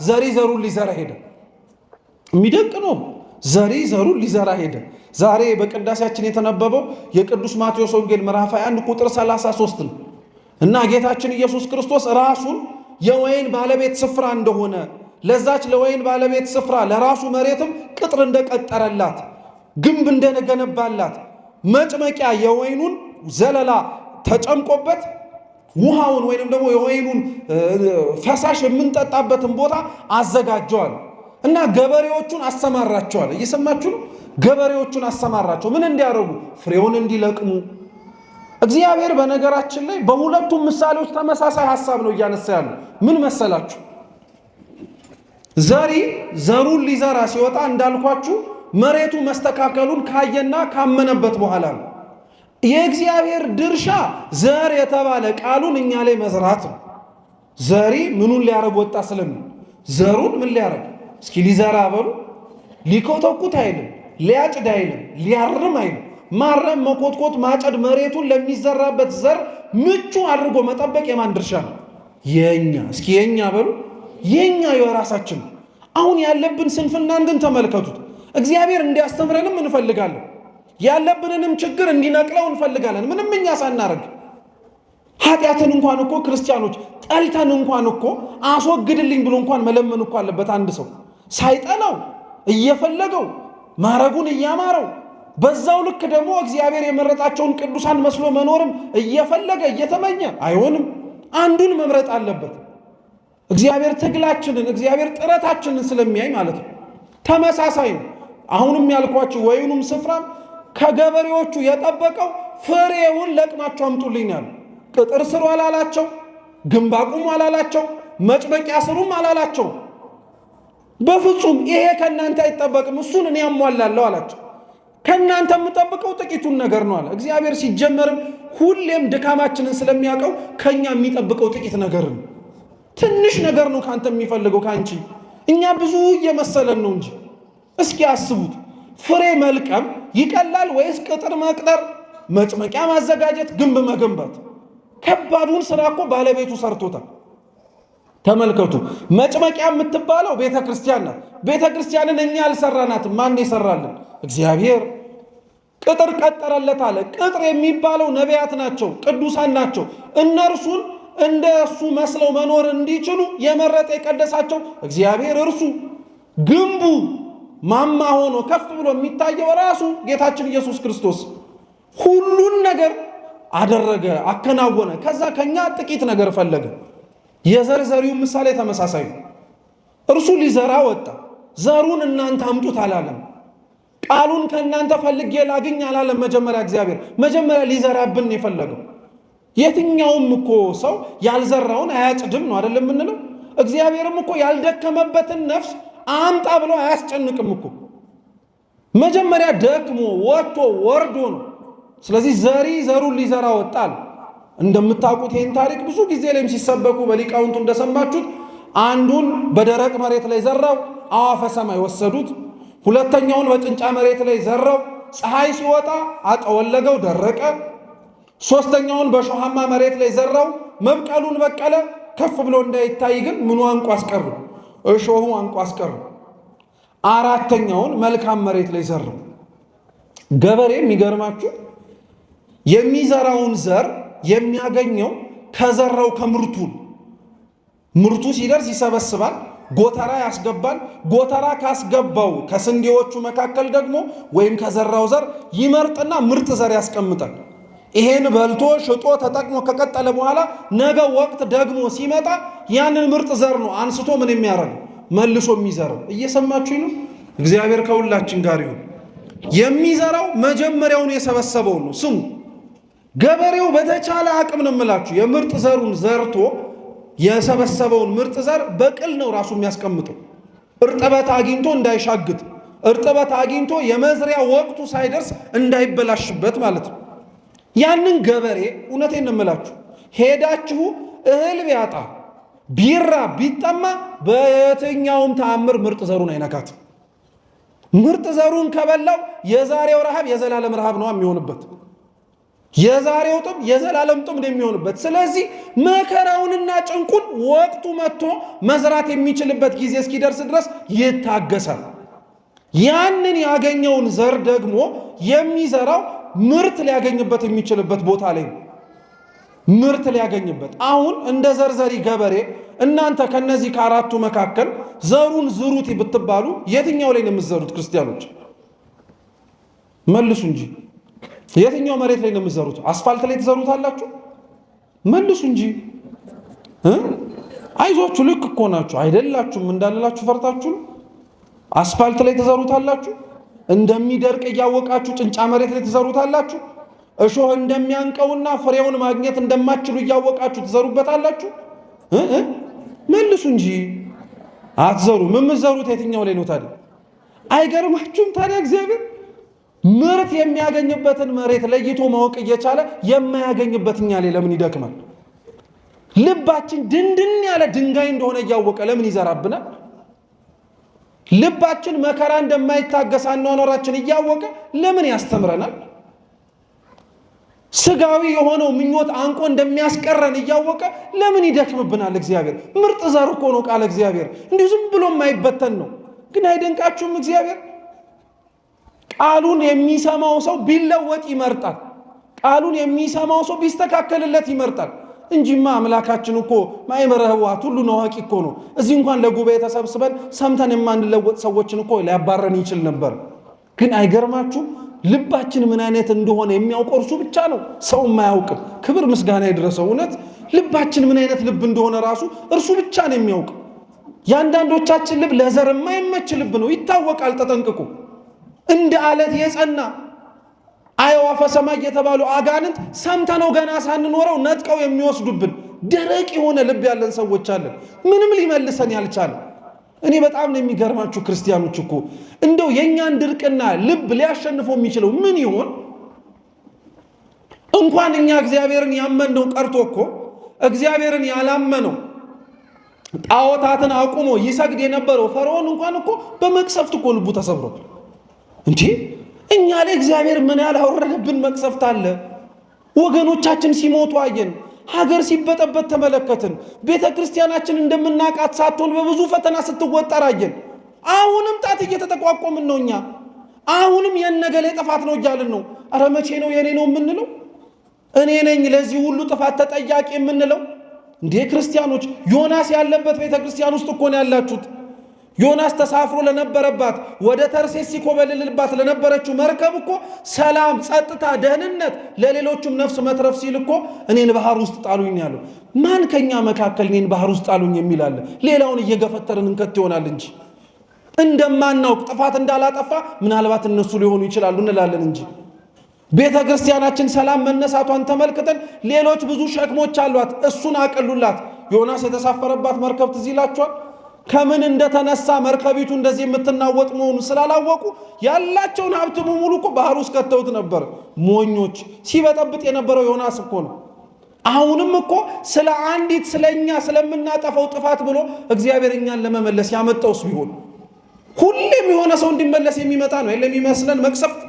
ዘሪ ዘሩን ሊዘራ ሄደ። የሚደንቅ ነው። ዘሪ ዘሩን ሊዘራ ሄደ። ዛሬ በቅዳሴያችን የተነበበው የቅዱስ ማቴዎስ ወንጌል ምዕራፍ 21 ቁጥር 33 ነው እና ጌታችን ኢየሱስ ክርስቶስ ራሱን የወይን ባለቤት ስፍራ እንደሆነ ለዛች ለወይን ባለቤት ስፍራ ለራሱ መሬትም ቅጥር እንደቀጠረላት ግንብ እንደገነባላት መጭመቂያ የወይኑን ዘለላ ተጨምቆበት ውሃውን ወይንም ደግሞ የወይኑን ፈሳሽ የምንጠጣበትን ቦታ አዘጋጀዋል እና ገበሬዎቹን አሰማራቸዋል። እየሰማችሁ ነው? ገበሬዎቹን አሰማራቸው። ምን እንዲያደርጉ? ፍሬውን እንዲለቅሙ። እግዚአብሔር በነገራችን ላይ በሁለቱም ምሳሌዎች ተመሳሳይ ሐሳብ ነው እያነሳ ያለው። ምን መሰላችሁ? ዘሪ ዘሩን ሊዘራ ሲወጣ እንዳልኳችሁ መሬቱ መስተካከሉን ካየና ካመነበት በኋላ ነው። የእግዚአብሔር ድርሻ ዘር የተባለ ቃሉን እኛ ላይ መዝራት ነው። ዘሪ ምኑን ሊያረግ ወጣ? ስለምን ዘሩን ምን ሊያረግ? እስኪ ሊዘራ በሉ። ሊኮተኩት አይልም፣ ሊያጭድ አይልም፣ ሊያርም አይልም። ማረም፣ መኮትኮት፣ ማጨድ፣ መሬቱን ለሚዘራበት ዘር ምቹ አድርጎ መጠበቅ የማን ድርሻ ነው? የኛ። እስኪ የኛ በሉ። የኛ የራሳችን። አሁን ያለብን ስንፍናን ግን ተመልከቱት። እግዚአብሔር እንዲያስተምረንም እንፈልጋለን። ያለብንንም ችግር እንዲነቅለው እንፈልጋለን። ምንም እኛ ሳናረግ ኃጢአትን እንኳን እኮ ክርስቲያኖች ጠልተን እንኳን እኮ አስወግድልኝ ብሎ እንኳን መለመን እኮ አለበት። አንድ ሰው ሳይጠላው እየፈለገው ማረጉን እያማረው በዛው ልክ ደግሞ እግዚአብሔር የመረጣቸውን ቅዱሳን መስሎ መኖርም እየፈለገ እየተመኘ አይሆንም። አንዱን መምረጥ አለበት። እግዚአብሔር ትግላችንን እግዚአብሔር ጥረታችንን ስለሚያይ ማለት ነው። ተመሳሳይ ነው። አሁንም ያልኳችሁ ወይኑም ስፍራም ከገበሬዎቹ የጠበቀው ፍሬውን ለቅማቸው አምጡልኝ ያሉ። ቅጥር ስሩ አላላቸው፣ ግንብ አቁሙ አላላቸው፣ መጭመቂያ ስሩም አላላቸው። በፍጹም ይሄ ከእናንተ አይጠበቅም፣ እሱን እኔ ያሟላለሁ አላቸው። ከእናንተ የምጠብቀው ጥቂቱን ነገር ነው አለ እግዚአብሔር። ሲጀመርም ሁሌም ድካማችንን ስለሚያውቀው ከኛ የሚጠብቀው ጥቂት ነገር ነው። ትንሽ ነገር ነው ካንተ የሚፈልገው ካንቺ። እኛ ብዙ እየመሰለን ነው እንጂ። እስኪ አስቡት፣ ፍሬ መልቀም ይቀላል ወይስ ቅጥር መቅጠር፣ መጭመቂያ ማዘጋጀት፣ ግንብ መገንባት? ከባዱን ስራ እኮ ባለቤቱ ሰርቶታል። ተመልከቱ፣ መጭመቂያ የምትባለው ቤተ ክርስቲያን ናት። ቤተ ክርስቲያንን እኛ አልሰራናትም። ማን የሰራልን? እግዚአብሔር። ቅጥር ቀጠረለት አለ። ቅጥር የሚባለው ነቢያት ናቸው፣ ቅዱሳን ናቸው። እነርሱን እንደ እሱ መስለው መኖር እንዲችሉ የመረጠ የቀደሳቸው እግዚአብሔር እርሱ። ግንቡ ማማ ሆኖ ከፍ ብሎ የሚታየው ራሱ ጌታችን ኢየሱስ ክርስቶስ ሁሉን ነገር አደረገ፣ አከናወነ። ከዛ ከኛ ጥቂት ነገር ፈለገ። የዘር ዘሪው ምሳሌ ተመሳሳይ ነው። እርሱ ሊዘራ ወጣ። ዘሩን እናንተ አምጡት አላለም። ቃሉን ከእናንተ ፈልጌ ላግኝ አላለም። መጀመሪያ ሊዘራብን የፈለገው። የትኛውም እኮ ሰው ያልዘራውን አያጭድም ነው አይደለም የምንለው? እግዚአብሔርም እኮ ያልደከመበትን ነፍስ አምጣ ብሎ አያስጨንቅም እኮ። መጀመሪያ ደክሞ ወጥቶ ወርዶ ነው። ስለዚህ ዘሩን ሊዘራ ወጣል። እንደምታውቁት ይህን ታሪክ ብዙ ጊዜ ላይም ሲሰበኩ በሊቃውንቱ እንደሰማችሁት አንዱን በደረቅ መሬት ላይ ዘራው፣ አዋፈ ሰማይ ወሰዱት። ሁለተኛውን በጭንጫ መሬት ላይ ዘራው፣ ፀሐይ ሲወጣ አጠወለገው፣ ደረቀ። ሶስተኛውን በሾሃማ መሬት ላይ ዘራው፣ መብቀሉን በቀለ። ከፍ ብሎ እንዳይታይ ግን ምኑ አንቆ አስቀሩ፣ እሾሁ አንቆ አስቀሩ። አራተኛውን መልካም መሬት ላይ ዘራው። ገበሬ የሚገርማችሁ የሚዘራውን ዘር የሚያገኘው ከዘራው ከምርቱ። ምርቱ ሲደርስ ይሰበስባል፣ ጎተራ ያስገባል። ጎተራ ካስገባው ከስንዴዎቹ መካከል ደግሞ ወይም ከዘራው ዘር ይመርጥና ምርጥ ዘር ያስቀምጣል። ይሄን በልቶ ሽጦ ተጠቅሞ ከቀጠለ በኋላ ነገ ወቅት ደግሞ ሲመጣ ያንን ምርጥ ዘር ነው አንስቶ ምን የሚያደርግ መልሶ የሚዘራው። እየሰማችሁኝ ነው? እግዚአብሔር ከሁላችን ጋር ይሁን። የሚዘራው መጀመሪያውን የሰበሰበው ነው። ስሙ፣ ገበሬው በተቻለ አቅም ነው የምላችሁ የምርጥ ዘሩን ዘርቶ የሰበሰበውን ምርጥ ዘር በቅል ነው ራሱ የሚያስቀምጠው። እርጥበት አግኝቶ እንዳይሻግት፣ እርጥበት አግኝቶ የመዝሪያ ወቅቱ ሳይደርስ እንዳይበላሽበት ማለት ነው። ያንን ገበሬ እውነቴን ነው የምላችሁ ሄዳችሁ እህል ቢያጣ ቢራ ቢጠማ በየትኛውም ተአምር ምርጥ ዘሩን አይነካትም። ምርጥ ዘሩን ከበላው የዛሬው ረሃብ የዘላለም ረሃብ ነው የሚሆንበት። የዛሬው ጥም የዘላለም ጥም ነው የሚሆንበት። ስለዚህ መከራውንና ጭንቁን ወቅቱ መጥቶ መዝራት የሚችልበት ጊዜ እስኪደርስ ድረስ ይታገሳል። ያንን ያገኘውን ዘር ደግሞ የሚዘራው ምርት ሊያገኝበት የሚችልበት ቦታ ላይ ነው። ምርት ሊያገኝበት። አሁን እንደ ዘርዘሪ ገበሬ እናንተ ከነዚህ ከአራቱ መካከል ዘሩን ዝሩት ብትባሉ የትኛው ላይ ነው የምትዘሩት? ክርስቲያኖች መልሱ እንጂ የትኛው መሬት ላይ ነው የምትዘሩት? አስፋልት ላይ ትዘሩታላችሁ? መልሱ እንጂ አይዟችሁ፣ ልክ እኮ ናችሁ። አይደላችሁም እንዳልላችሁ ፈርታችሁ አስፋልት ላይ ትዘሩታላችሁ? እንደሚደርቅ እያወቃችሁ ጭንጫ መሬት ላይ ትዘሩታላችሁ? እሾህ እንደሚያንቀውና ፍሬውን ማግኘት እንደማትችሉ እያወቃችሁ ትዘሩበታላችሁ? መልሱ እንጂ አትዘሩም። የምትዘሩት የትኛው ላይ ነው ታዲያ? አይገርማችሁም ታዲያ? እግዚአብሔር ምርት የሚያገኝበትን መሬት ለይቶ ማወቅ እየቻለ የማያገኝበት እኛ ላይ ለምን ይደክማል? ልባችን ድንድን ያለ ድንጋይ እንደሆነ እያወቀ ለምን ይዘራብናል? ልባችን መከራ እንደማይታገስ አኗኗራችን እያወቀ ለምን ያስተምረናል? ስጋዊ የሆነው ምኞት አንቆ እንደሚያስቀረን እያወቀ ለምን ይደክምብናል? እግዚአብሔር ምርጥ ዘር እኮ ነው ቃል እግዚአብሔር እንዲሁ ዝም ብሎ የማይበተን ነው። ግን አይደንቃችሁም? እግዚአብሔር ቃሉን የሚሰማው ሰው ቢለወጥ ይመርጣል። ቃሉን የሚሰማው ሰው ቢስተካከልለት ይመርጣል እንጂማ አምላካችን እኮ ማይመረ ህዋት ሁሉን አዋቂ እኮ ነው። እዚህ እንኳን ለጉባኤ ተሰብስበን ሰምተን የማንለወጥ ሰዎችን እኮ ሊያባረን ይችል ነበር። ግን አይገርማችሁ? ልባችን ምን አይነት እንደሆነ የሚያውቀው እርሱ ብቻ ነው፣ ሰው የማያውቅም። ክብር ምስጋና ይድረሰው። እውነት ልባችን ምን አይነት ልብ እንደሆነ ራሱ እርሱ ብቻ ነው የሚያውቅ። የአንዳንዶቻችን ልብ ለዘር የማይመች ልብ ነው፣ ይታወቃል ተጠንቅቁ። እንደ አለት የጸና አዕዋፈ ሰማይ የተባሉ አጋንንት ሰምተነው ገና ሳንኖረው ነጥቀው የሚወስዱብን ደረቅ የሆነ ልብ ያለን ሰዎች አለን፣ ምንም ሊመልሰን ያልቻለ። እኔ በጣም ነው የሚገርማችሁ ክርስቲያኖች እኮ እንደው የኛን ድርቅና ልብ ሊያሸንፈው የሚችለው ምን ይሆን? እንኳን እኛ እግዚአብሔርን ያመንነው ቀርቶ እኮ እግዚአብሔርን ያላመነው ጣዖታትን አቁሞ ይሰግድ የነበረው ፈርዖን እንኳን እኮ በመቅሰፍት እኮ ልቡ ተሰብሯል። እንዴ እኛ ላይ እግዚአብሔር ምን ያላወረደብን መቅሰፍት አለ? ወገኖቻችን ሲሞቱ አየን፣ ሀገር ሲበጠበት ተመለከትን፣ ቤተ ክርስቲያናችን እንደምናቃት ሳትሆን በብዙ ፈተና ስትወጠር አየን። አሁንም ጣት እየተጠቋቆምን ነው እኛ። አሁንም የነገሌ ጥፋት ነው እያልን ነው። አረ መቼ ነው የኔ ነው የምንለው? እኔ ነኝ ለዚህ ሁሉ ጥፋት ተጠያቂ የምንለው? እንዴ ክርስቲያኖች፣ ዮናስ ያለበት ቤተ ክርስቲያን ውስጥ እኮ ነው ያላችሁት። ዮናስ ተሳፍሮ ለነበረባት ወደ ተርሴስ ሲኮበልልባት ለነበረችው መርከብ እኮ ሰላም፣ ጸጥታ፣ ደህንነት ለሌሎቹም ነፍስ መትረፍ ሲል እኮ እኔን ባህር ውስጥ ጣሉኝ ያለው ማን? ከኛ መካከል እኔን ባህር ውስጥ ጣሉኝ የሚላለ? ሌላውን እየገፈተርን እንከት ይሆናል እንጂ እንደማናውቅ ጥፋት እንዳላጠፋ ምናልባት እነሱ ሊሆኑ ይችላሉ እንላለን እንጂ ቤተ ክርስቲያናችን ሰላም መነሳቷን ተመልክተን ሌሎች ብዙ ሸክሞች አሏት፣ እሱን አቀሉላት። ዮናስ የተሳፈረባት መርከብ ትዝ ይላችኋል። ከምን እንደተነሳ መርከቢቱ እንደዚህ የምትናወጥ መሆኑን ስላላወቁ ያላቸውን ሀብት በሙሉ እኮ ባህር ውስጥ ከተውት ነበር። ሞኞች። ሲበጠብጥ የነበረው ዮናስ እኮ ነው። አሁንም እኮ ስለ አንዲት ስለኛ ስለምናጠፋው ጥፋት ብሎ እግዚአብሔር እኛን ለመመለስ ያመጣውስ ቢሆን ሁሌም የሆነ ሰው እንዲመለስ የሚመጣ ነው የለም ይመስለን መቅሰፍት።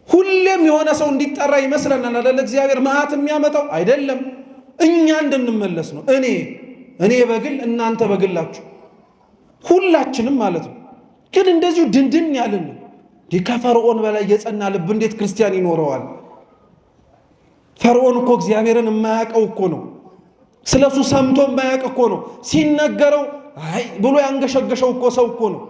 ሁሌም የሆነ ሰው እንዲጠራ ይመስለናል አይደል? እግዚአብሔር መዓት የሚያመጣው አይደለም፣ እኛ እንድንመለስ ነው። እኔ በግል እናንተ በግላችሁ ሁላችንም ማለት ነው። ግን እንደዚሁ ድንድን ያልን ነው። ከፈርዖን በላይ የጸና ልብ እንዴት ክርስቲያን ይኖረዋል? ፈርዖን እኮ እግዚአብሔርን የማያውቀው እኮ ነው። ስለሱ ሰምቶ የማያውቅ እኮ ነው። ሲነገረው አይ ብሎ ያንገሸገሸው እኮ ሰው እኮ ነው።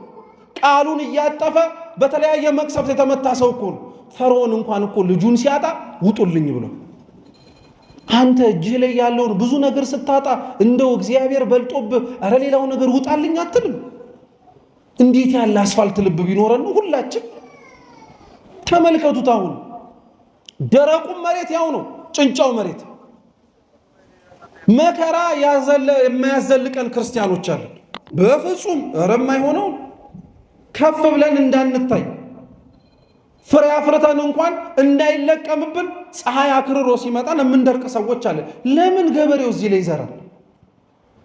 ቃሉን እያጠፈ በተለያየ መቅሰፍት የተመታ ሰው እኮ ነው። ፈርዖን እንኳን እኮ ልጁን ሲያጣ ውጡልኝ ብሎ አንተ እጅህ ላይ ያለውን ብዙ ነገር ስታጣ እንደው እግዚአብሔር በልጦብህ ኧረ ሌላው ነገር ውጣልኝ አትልም? እንዴት ያለ አስፋልት ልብ ቢኖረን ነው ሁላችን። ተመልከቱት። አሁን ደረቁም መሬት ያው ነው፣ ጭንጫው መሬት መከራ የማያዘልቀን ክርስቲያኖች አለን። በፍጹም ኧረ የማይሆነው ከፍ ብለን እንዳንታይ ፍሬ አፍርተን እንኳን እንዳይለቀምብን ፀሐይ አክርሮ ሲመጣን የምንደርቅ ሰዎች አለን። ለምን ገበሬው እዚህ ላይ ይዘራል?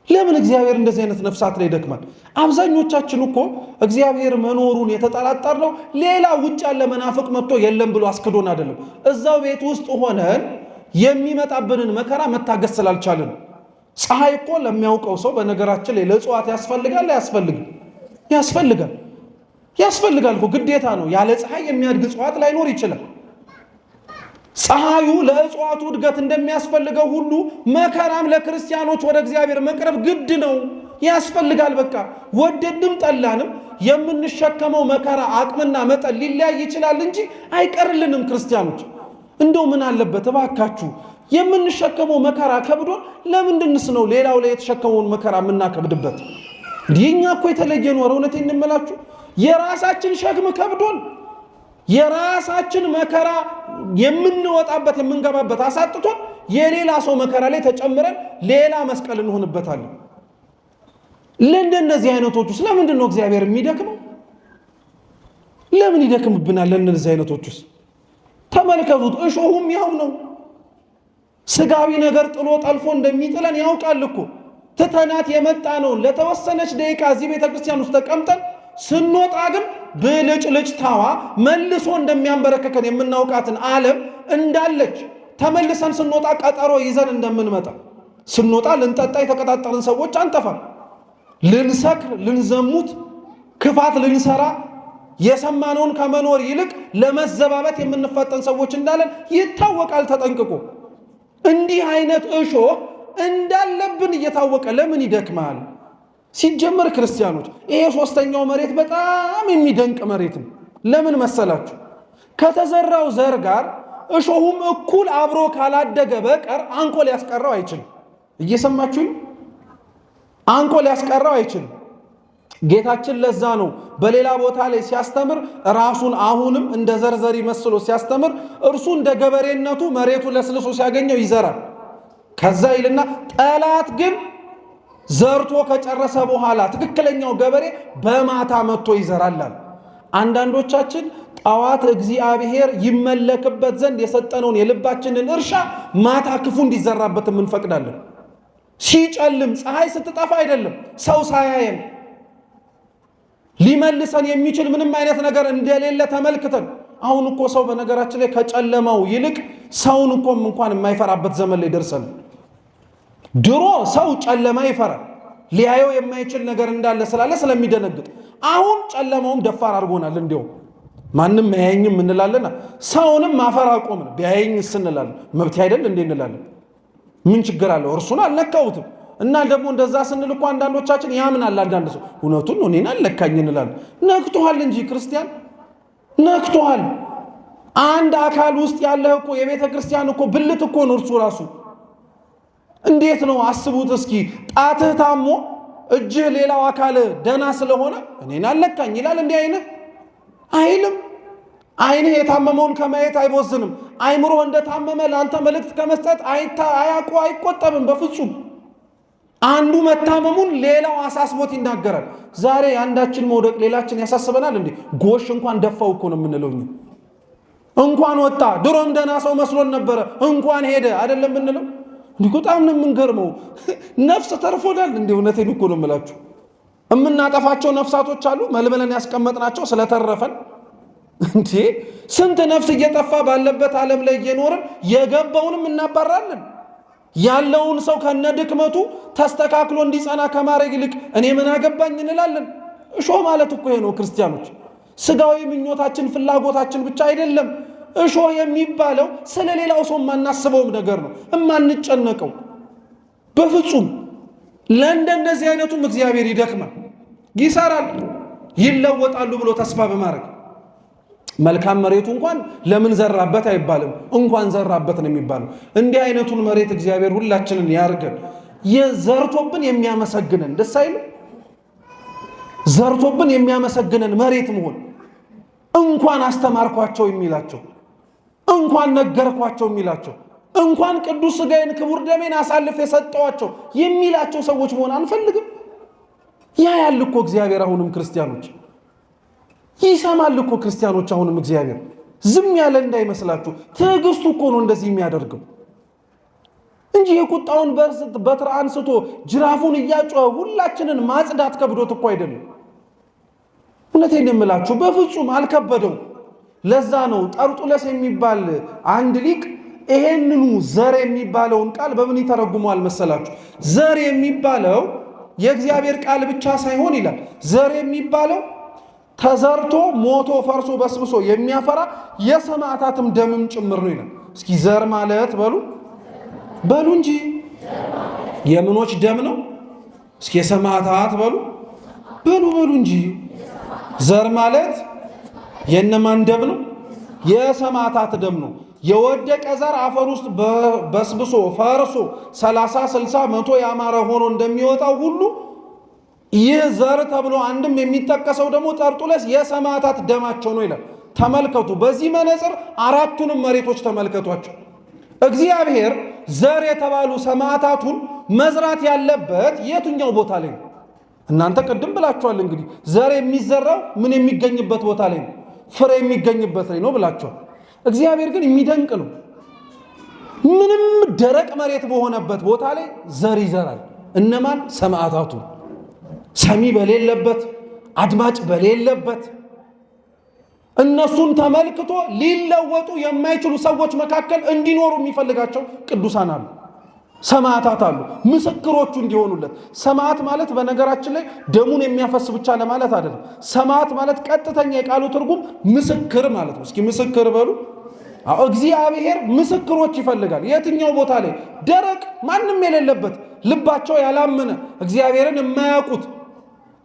ለምን እግዚአብሔር እንደዚህ አይነት ነፍሳት ላይ ይደክማል? አብዛኞቻችን እኮ እግዚአብሔር መኖሩን የተጠራጠርነው ሌላ ውጭ ያለ መናፍቅ መጥቶ የለም ብሎ አስክዶን አይደለም። እዛው ቤት ውስጥ ሆነን የሚመጣብንን መከራ መታገስ ስላልቻልን። ፀሐይ እኮ ለሚያውቀው ሰው በነገራችን ላይ ለእጽዋት ያስፈልጋል ያስፈልጋል እኮ ግዴታ ነው። ያለ ፀሐይ የሚያድግ እጽዋት ላይኖር ይችላል። ፀሐዩ ለእጽዋቱ እድገት እንደሚያስፈልገው ሁሉ መከራም ለክርስቲያኖች ወደ እግዚአብሔር መቅረብ ግድ ነው፣ ያስፈልጋል። በቃ ወደድንም ጠላንም የምንሸከመው መከራ አቅምና መጠን ሊለያይ ይችላል እንጂ አይቀርልንም። ክርስቲያኖች እንደው ምን አለበት እባካችሁ የምንሸከመው መከራ ከብዶን ለምንድንስ ነው ሌላው ላይ የተሸከመውን መከራ የምናከብድበት? እኛ እኮ የተለየ ነው። እውነቴን እንምላችሁ የራሳችን ሸክም ከብዶን የራሳችን መከራ የምንወጣበት የምንገባበት አሳጥቶን የሌላ ሰው መከራ ላይ ተጨምረን ሌላ መስቀል እንሆንበታለን። ለእንደነዚህ አይነቶቹስ ለምንድን ነው እግዚአብሔር የሚደክመው? ለምን ይደክምብናል? ለእነዚህ አይነቶቹስ ተመልከቱት። እሾሁም ያው ነው። ስጋዊ ነገር ጥሎ ጠልፎ እንደሚጥለን ያውቃል እኮ። ትተናት የመጣ ነው ለተወሰነች ደቂቃ እዚህ ቤተክርስቲያን ውስጥ ተቀምጠን ስንወጣ ግን ብልጭልጭታዋ መልሶ እንደሚያንበረከከን የምናውቃትን ዓለም እንዳለች ተመልሰን ስንወጣ ቀጠሮ ይዘን እንደምንመጣ ስንወጣ ልንጠጣ የተቀጣጠርን ሰዎች አንጠፋም። ልንሰክር፣ ልንዘሙት፣ ክፋት ልንሰራ የሰማነውን ከመኖር ይልቅ ለመዘባበት የምንፈጠን ሰዎች እንዳለን ይታወቃል ተጠንቅቆ። እንዲህ አይነት እሾህ እንዳለብን እየታወቀ ለምን ይደክማል? ሲጀመር ክርስቲያኖች ይሄ ሶስተኛው መሬት በጣም የሚደንቅ መሬት ነው። ለምን መሰላችሁ? ከተዘራው ዘር ጋር እሾሁም እኩል አብሮ ካላደገ በቀር አንቆ ሊያስቀረው አይችልም። እየሰማችሁ አንቆ ሊያስቀረው አይችልም። ጌታችን ለዛ ነው በሌላ ቦታ ላይ ሲያስተምር ራሱን አሁንም እንደ ዘርዘሪ መስሎ ሲያስተምር እርሱ እንደ ገበሬነቱ መሬቱ ለስልሶ ሲያገኘው ይዘራል። ከዛ ይልና ጠላት ግን ዘርቶ ከጨረሰ በኋላ ትክክለኛው ገበሬ በማታ መጥቶ ይዘራል። አንዳንዶቻችን ጠዋት እግዚአብሔር ይመለክበት ዘንድ የሰጠነውን የልባችንን እርሻ ማታ ክፉ እንዲዘራበት እንፈቅዳለን። ሲጨልም ፀሐይ ስትጠፋ አይደለም፣ ሰው ሳያየን ሊመልሰን የሚችል ምንም አይነት ነገር እንደሌለ ተመልክተን። አሁን እኮ ሰው በነገራችን ላይ ከጨለማው ይልቅ ሰውን እንኳን የማይፈራበት ዘመን ላይ ደርሰን። ድሮ ሰው ጨለማ ይፈራል፣ ሊያየው የማይችል ነገር እንዳለ ስላለ ስለሚደነግጥ። አሁን ጨለማውም ደፋር አድርጎናል። እንዲያው ማንም አያየኝም እንላለን። ሰውንም ማፈር አቆምን። ቢያየኝስ እንላለን። መብት አይደል እንዴ እንላለን። ምን ችግር አለው? እርሱን አልነካሁትም። እና ደግሞ እንደዛ ስንል እኮ አንዳንዶቻችን ያምናል። አንዳንድ ሰው እውነቱን ነው እኔን አልነካኝ እንላለን። ነክቶሃል እንጂ ክርስቲያን ነክቶሃል። አንድ አካል ውስጥ ያለህ እኮ የቤተ ክርስቲያን እኮ ብልት እኮ ነው እርሱ ራሱ። እንዴት ነው አስቡት እስኪ። ጣትህ ታሞ እጅህ ሌላው አካል ደና ስለሆነ እኔን አልነካኝ ይላል እንዲህ አይነት አይልም። አይንህ የታመመውን ከማየት አይቦዝንም። አይምሮ እንደታመመ ለአንተ መልእክት ከመስጠት አይቆጠብም በፍጹም። አንዱ መታመሙን ሌላው አሳስቦት ይናገራል። ዛሬ አንዳችን መውደቅ ሌላችን ያሳስበናል እንዴ? ጎሽ እንኳን ደፋው እኮ ነው የምንለው። እንኳን ወጣ፣ ድሮም ደና ሰው መስሎን ነበረ፣ እንኳን ሄደ አይደለም የምንለው። እንዲህ በጣም ነው የምንገርመው። ነፍስ ተርፎናል እንዴ? እውነቴን እኮ ነው የምላችሁ። የምናጠፋቸው ነፍሳቶች አሉ መልመለን ያስቀመጥናቸው ስለተረፈን እንዴ። ስንት ነፍስ እየጠፋ ባለበት ዓለም ላይ እየኖርን የገባውንም እናባራለን። ያለውን ሰው ከነድክመቱ ተስተካክሎ እንዲጸና ከማድረግ ይልቅ እኔ ምን አገባኝ እንላለን። እሾህ ማለት እኮ ይሄ ነው ክርስቲያኖች። ስጋዊ ምኞታችን ፍላጎታችን ብቻ አይደለም። እሾህ የሚባለው ስለ ሌላው ሰው የማናስበውም ነገር ነው፣ የማንጨነቀው በፍጹም። ለእንደነዚህ አይነቱም እግዚአብሔር ይደክማል፣ ይሰራል፣ ይለወጣሉ ብሎ ተስፋ በማድረግ መልካም መሬቱ እንኳን ለምን ዘራበት አይባልም፣ እንኳን ዘራበት ነው የሚባለው። እንዲህ አይነቱን መሬት እግዚአብሔር ሁላችንን ያርገን። የዘርቶብን የሚያመሰግነን ደስ አይልም? ዘርቶብን የሚያመሰግነን መሬት መሆን፣ እንኳን አስተማርኳቸው የሚላቸው፣ እንኳን ነገርኳቸው የሚላቸው፣ እንኳን ቅዱስ ሥጋዬን ክቡር ደሜን አሳልፍ የሰጠዋቸው የሚላቸው ሰዎች መሆን አንፈልግም? ያ ያል እኮ እግዚአብሔር አሁንም ክርስቲያኖች ይሰማል እኮ ክርስቲያኖች አሁንም እግዚአብሔር ዝም ያለ እንዳይመስላችሁ። ትዕግስቱ እኮ ነው እንደዚህ የሚያደርገው እንጂ የቁጣውን በትር አንስቶ ጅራፉን እያጮኸ ሁላችንን ማጽዳት ከብዶት እኮ አይደለም። እውነቴን የምላችሁ በፍጹም አልከበደው። ለዛ ነው ጠርጡለስ የሚባል አንድ ሊቅ ይሄንኑ ዘር የሚባለውን ቃል በምን ይተረጉመዋል መሰላችሁ? ዘር የሚባለው የእግዚአብሔር ቃል ብቻ ሳይሆን ይላል፣ ዘር የሚባለው ተዘርቶ ሞቶ ፈርሶ በስብሶ የሚያፈራ የሰማዕታትም ደምም ጭምር ነው ይላል። እስኪ ዘር ማለት በሉ እንጂ የምኖች ደም ነው? እስኪ የሰማዕታት በሉ እንጂ። ዘር ማለት የነማን ደም ነው? የሰማዕታት ደም ነው። የወደቀ ዘር አፈር ውስጥ በስብሶ ፈርሶ 30 60 100 ያማረ ሆኖ እንደሚወጣው ሁሉ ይህ ዘር ተብሎ አንድም የሚጠቀሰው ደግሞ ጠርጡለስ የሰማዕታት ደማቸው ነው ይላል። ተመልከቱ፣ በዚህ መነጽር አራቱንም መሬቶች ተመልከቷቸው። እግዚአብሔር ዘር የተባሉ ሰማዕታቱን መዝራት ያለበት የትኛው ቦታ ላይ ነው? እናንተ ቅድም ብላችኋል። እንግዲህ ዘር የሚዘራው ምን የሚገኝበት ቦታ ላይ ነው? ፍሬ የሚገኝበት ላይ ነው ብላችኋል። እግዚአብሔር ግን የሚደንቅ ነው። ምንም ደረቅ መሬት በሆነበት ቦታ ላይ ዘር ይዘራል። እነማን? ሰማዕታቱ። ሰሚ በሌለበት አድማጭ በሌለበት እነሱን ተመልክቶ ሊለወጡ የማይችሉ ሰዎች መካከል እንዲኖሩ የሚፈልጋቸው ቅዱሳን አሉ፣ ሰማዕታት አሉ፣ ምስክሮቹ እንዲሆኑለት። ሰማዕት ማለት በነገራችን ላይ ደሙን የሚያፈስ ብቻ ለማለት አይደለም። ሰማዕት ማለት ቀጥተኛ የቃሉ ትርጉም ምስክር ማለት ነው። እስኪ ምስክር በሉ። እግዚአብሔር ምስክሮች ይፈልጋል። የትኛው ቦታ ላይ? ደረቅ ማንም የሌለበት ልባቸው ያላመነ እግዚአብሔርን የማያውቁት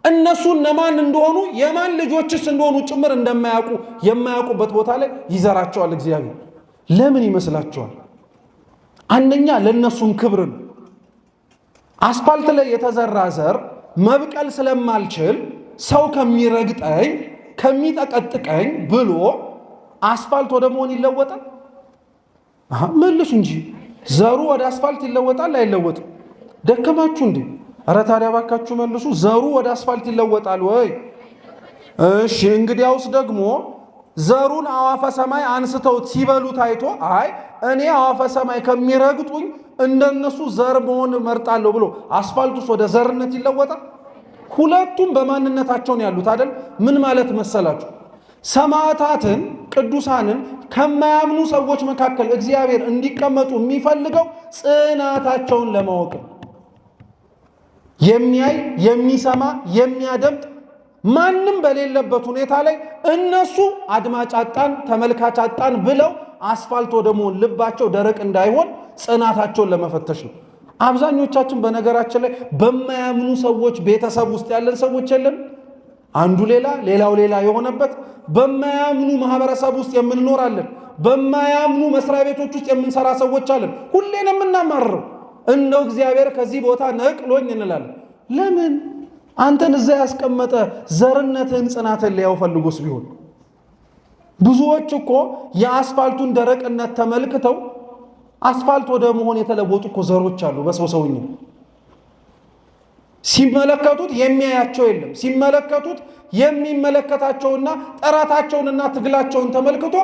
እነሱ እነማን እንደሆኑ የማን ልጆችስ እንደሆኑ ጭምር እንደማያውቁ የማያውቁበት ቦታ ላይ ይዘራቸዋል እግዚአብሔር። ለምን ይመስላችኋል? አንደኛ ለነሱም ክብር ነው። አስፋልት ላይ የተዘራ ዘር መብቀል ስለማልችል ሰው ከሚረግጠኝ ከሚጠቀጥቀኝ ብሎ አስፋልት ወደ መሆን ይለወጣል? መልሱ እንጂ ዘሩ ወደ አስፋልት ይለወጣል አይለወጥም? ደከማችሁ እንዴ? ኧረ ታዲያ ባካችሁ መልሱ። ዘሩ ወደ አስፋልት ይለወጣል ወይ? እሺ እንግዲያውስ ደግሞ ዘሩን አዋፈ ሰማይ አንስተው ሲበሉ ታይቶ አይ እኔ አዋፈ ሰማይ ከሚረግጡኝ እንደነሱ ዘር መሆን መርጣለሁ ብሎ አስፋልቱስ ወደ ዘርነት ይለወጣል? ሁለቱም በማንነታቸውን ያሉት አይደል? ምን ማለት መሰላችሁ? ሰማዕታትን ቅዱሳንን ከማያምኑ ሰዎች መካከል እግዚአብሔር እንዲቀመጡ የሚፈልገው ጽናታቸውን ለማወቅ የሚያይ የሚሰማ የሚያደምጥ ማንም በሌለበት ሁኔታ ላይ እነሱ አድማጭ አጣን ተመልካች አጣን ብለው አስፋልት ወደ መሆን ልባቸው ደረቅ እንዳይሆን ጽናታቸውን ለመፈተሽ ነው። አብዛኞቻችን በነገራችን ላይ በማያምኑ ሰዎች ቤተሰብ ውስጥ ያለን ሰዎች የለን። አንዱ ሌላ ሌላው ሌላ የሆነበት በማያምኑ ማህበረሰብ ውስጥ የምንኖራለን። በማያምኑ መስሪያ ቤቶች ውስጥ የምንሰራ ሰዎች አለን። ሁሌን የምናማርረው እንደው እግዚአብሔር ከዚህ ቦታ ነቅሎኝ እንላለን። ለምን? አንተን እዛ ያስቀመጠ ዘርነትህን ጽናትን ሊያው ፈልጎስ ቢሆን። ብዙዎች እኮ የአስፋልቱን ደረቅነት ተመልክተው አስፋልት ወደ መሆን የተለወጡ እኮ ዘሮች አሉ። በሰው ሰውኛ ሲመለከቱት የሚያያቸው የለም። ሲመለከቱት የሚመለከታቸውና ጥረታቸውንና ትግላቸውን ተመልክቶ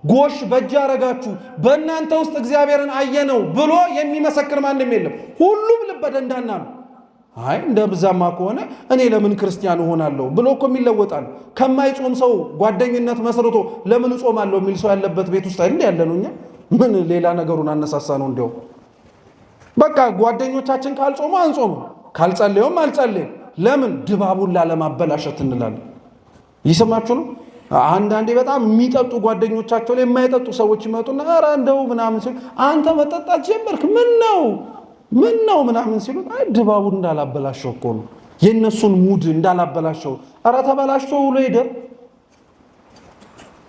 ጎሽ በእጅ አረጋችሁ በእናንተ ውስጥ እግዚአብሔርን አየነው ብሎ የሚመሰክር ማንም የለም። ሁሉም ልበ ደንዳና ነው። አይ እንደብዛማ ከሆነ እኔ ለምን ክርስቲያን እሆናለሁ ብሎ እኮ የሚለወጣል። ከማይጾም ሰው ጓደኝነት መስርቶ ለምን እጾማለሁ የሚል ሰው ያለበት ቤት ውስጥ አይደል ያለ ነው። እኛ ምን ሌላ ነገሩን አነሳሳ ነው? እንዲያው በቃ ጓደኞቻችን ካልጾሙ አንጾሙ፣ ካልጸለዩም አልጸለይም። ለምን? ድባቡን ላለማበላሸት እንላለን። ይሰማችሁ ነው። አንዳንዴ በጣም የሚጠጡ ጓደኞቻቸው ላይ የማይጠጡ ሰዎች ይመጡና ኧረ እንደው ምናምን ሲሉ አንተ መጠጣት ጀመርክ ምን ነው ምናምን ሲሉ አይ ድባቡን እንዳላበላሸው እኮ ነው፣ የእነሱን ሙድ እንዳላበላሸው። ኧረ ተበላሽቶ ውሎ ሄደ።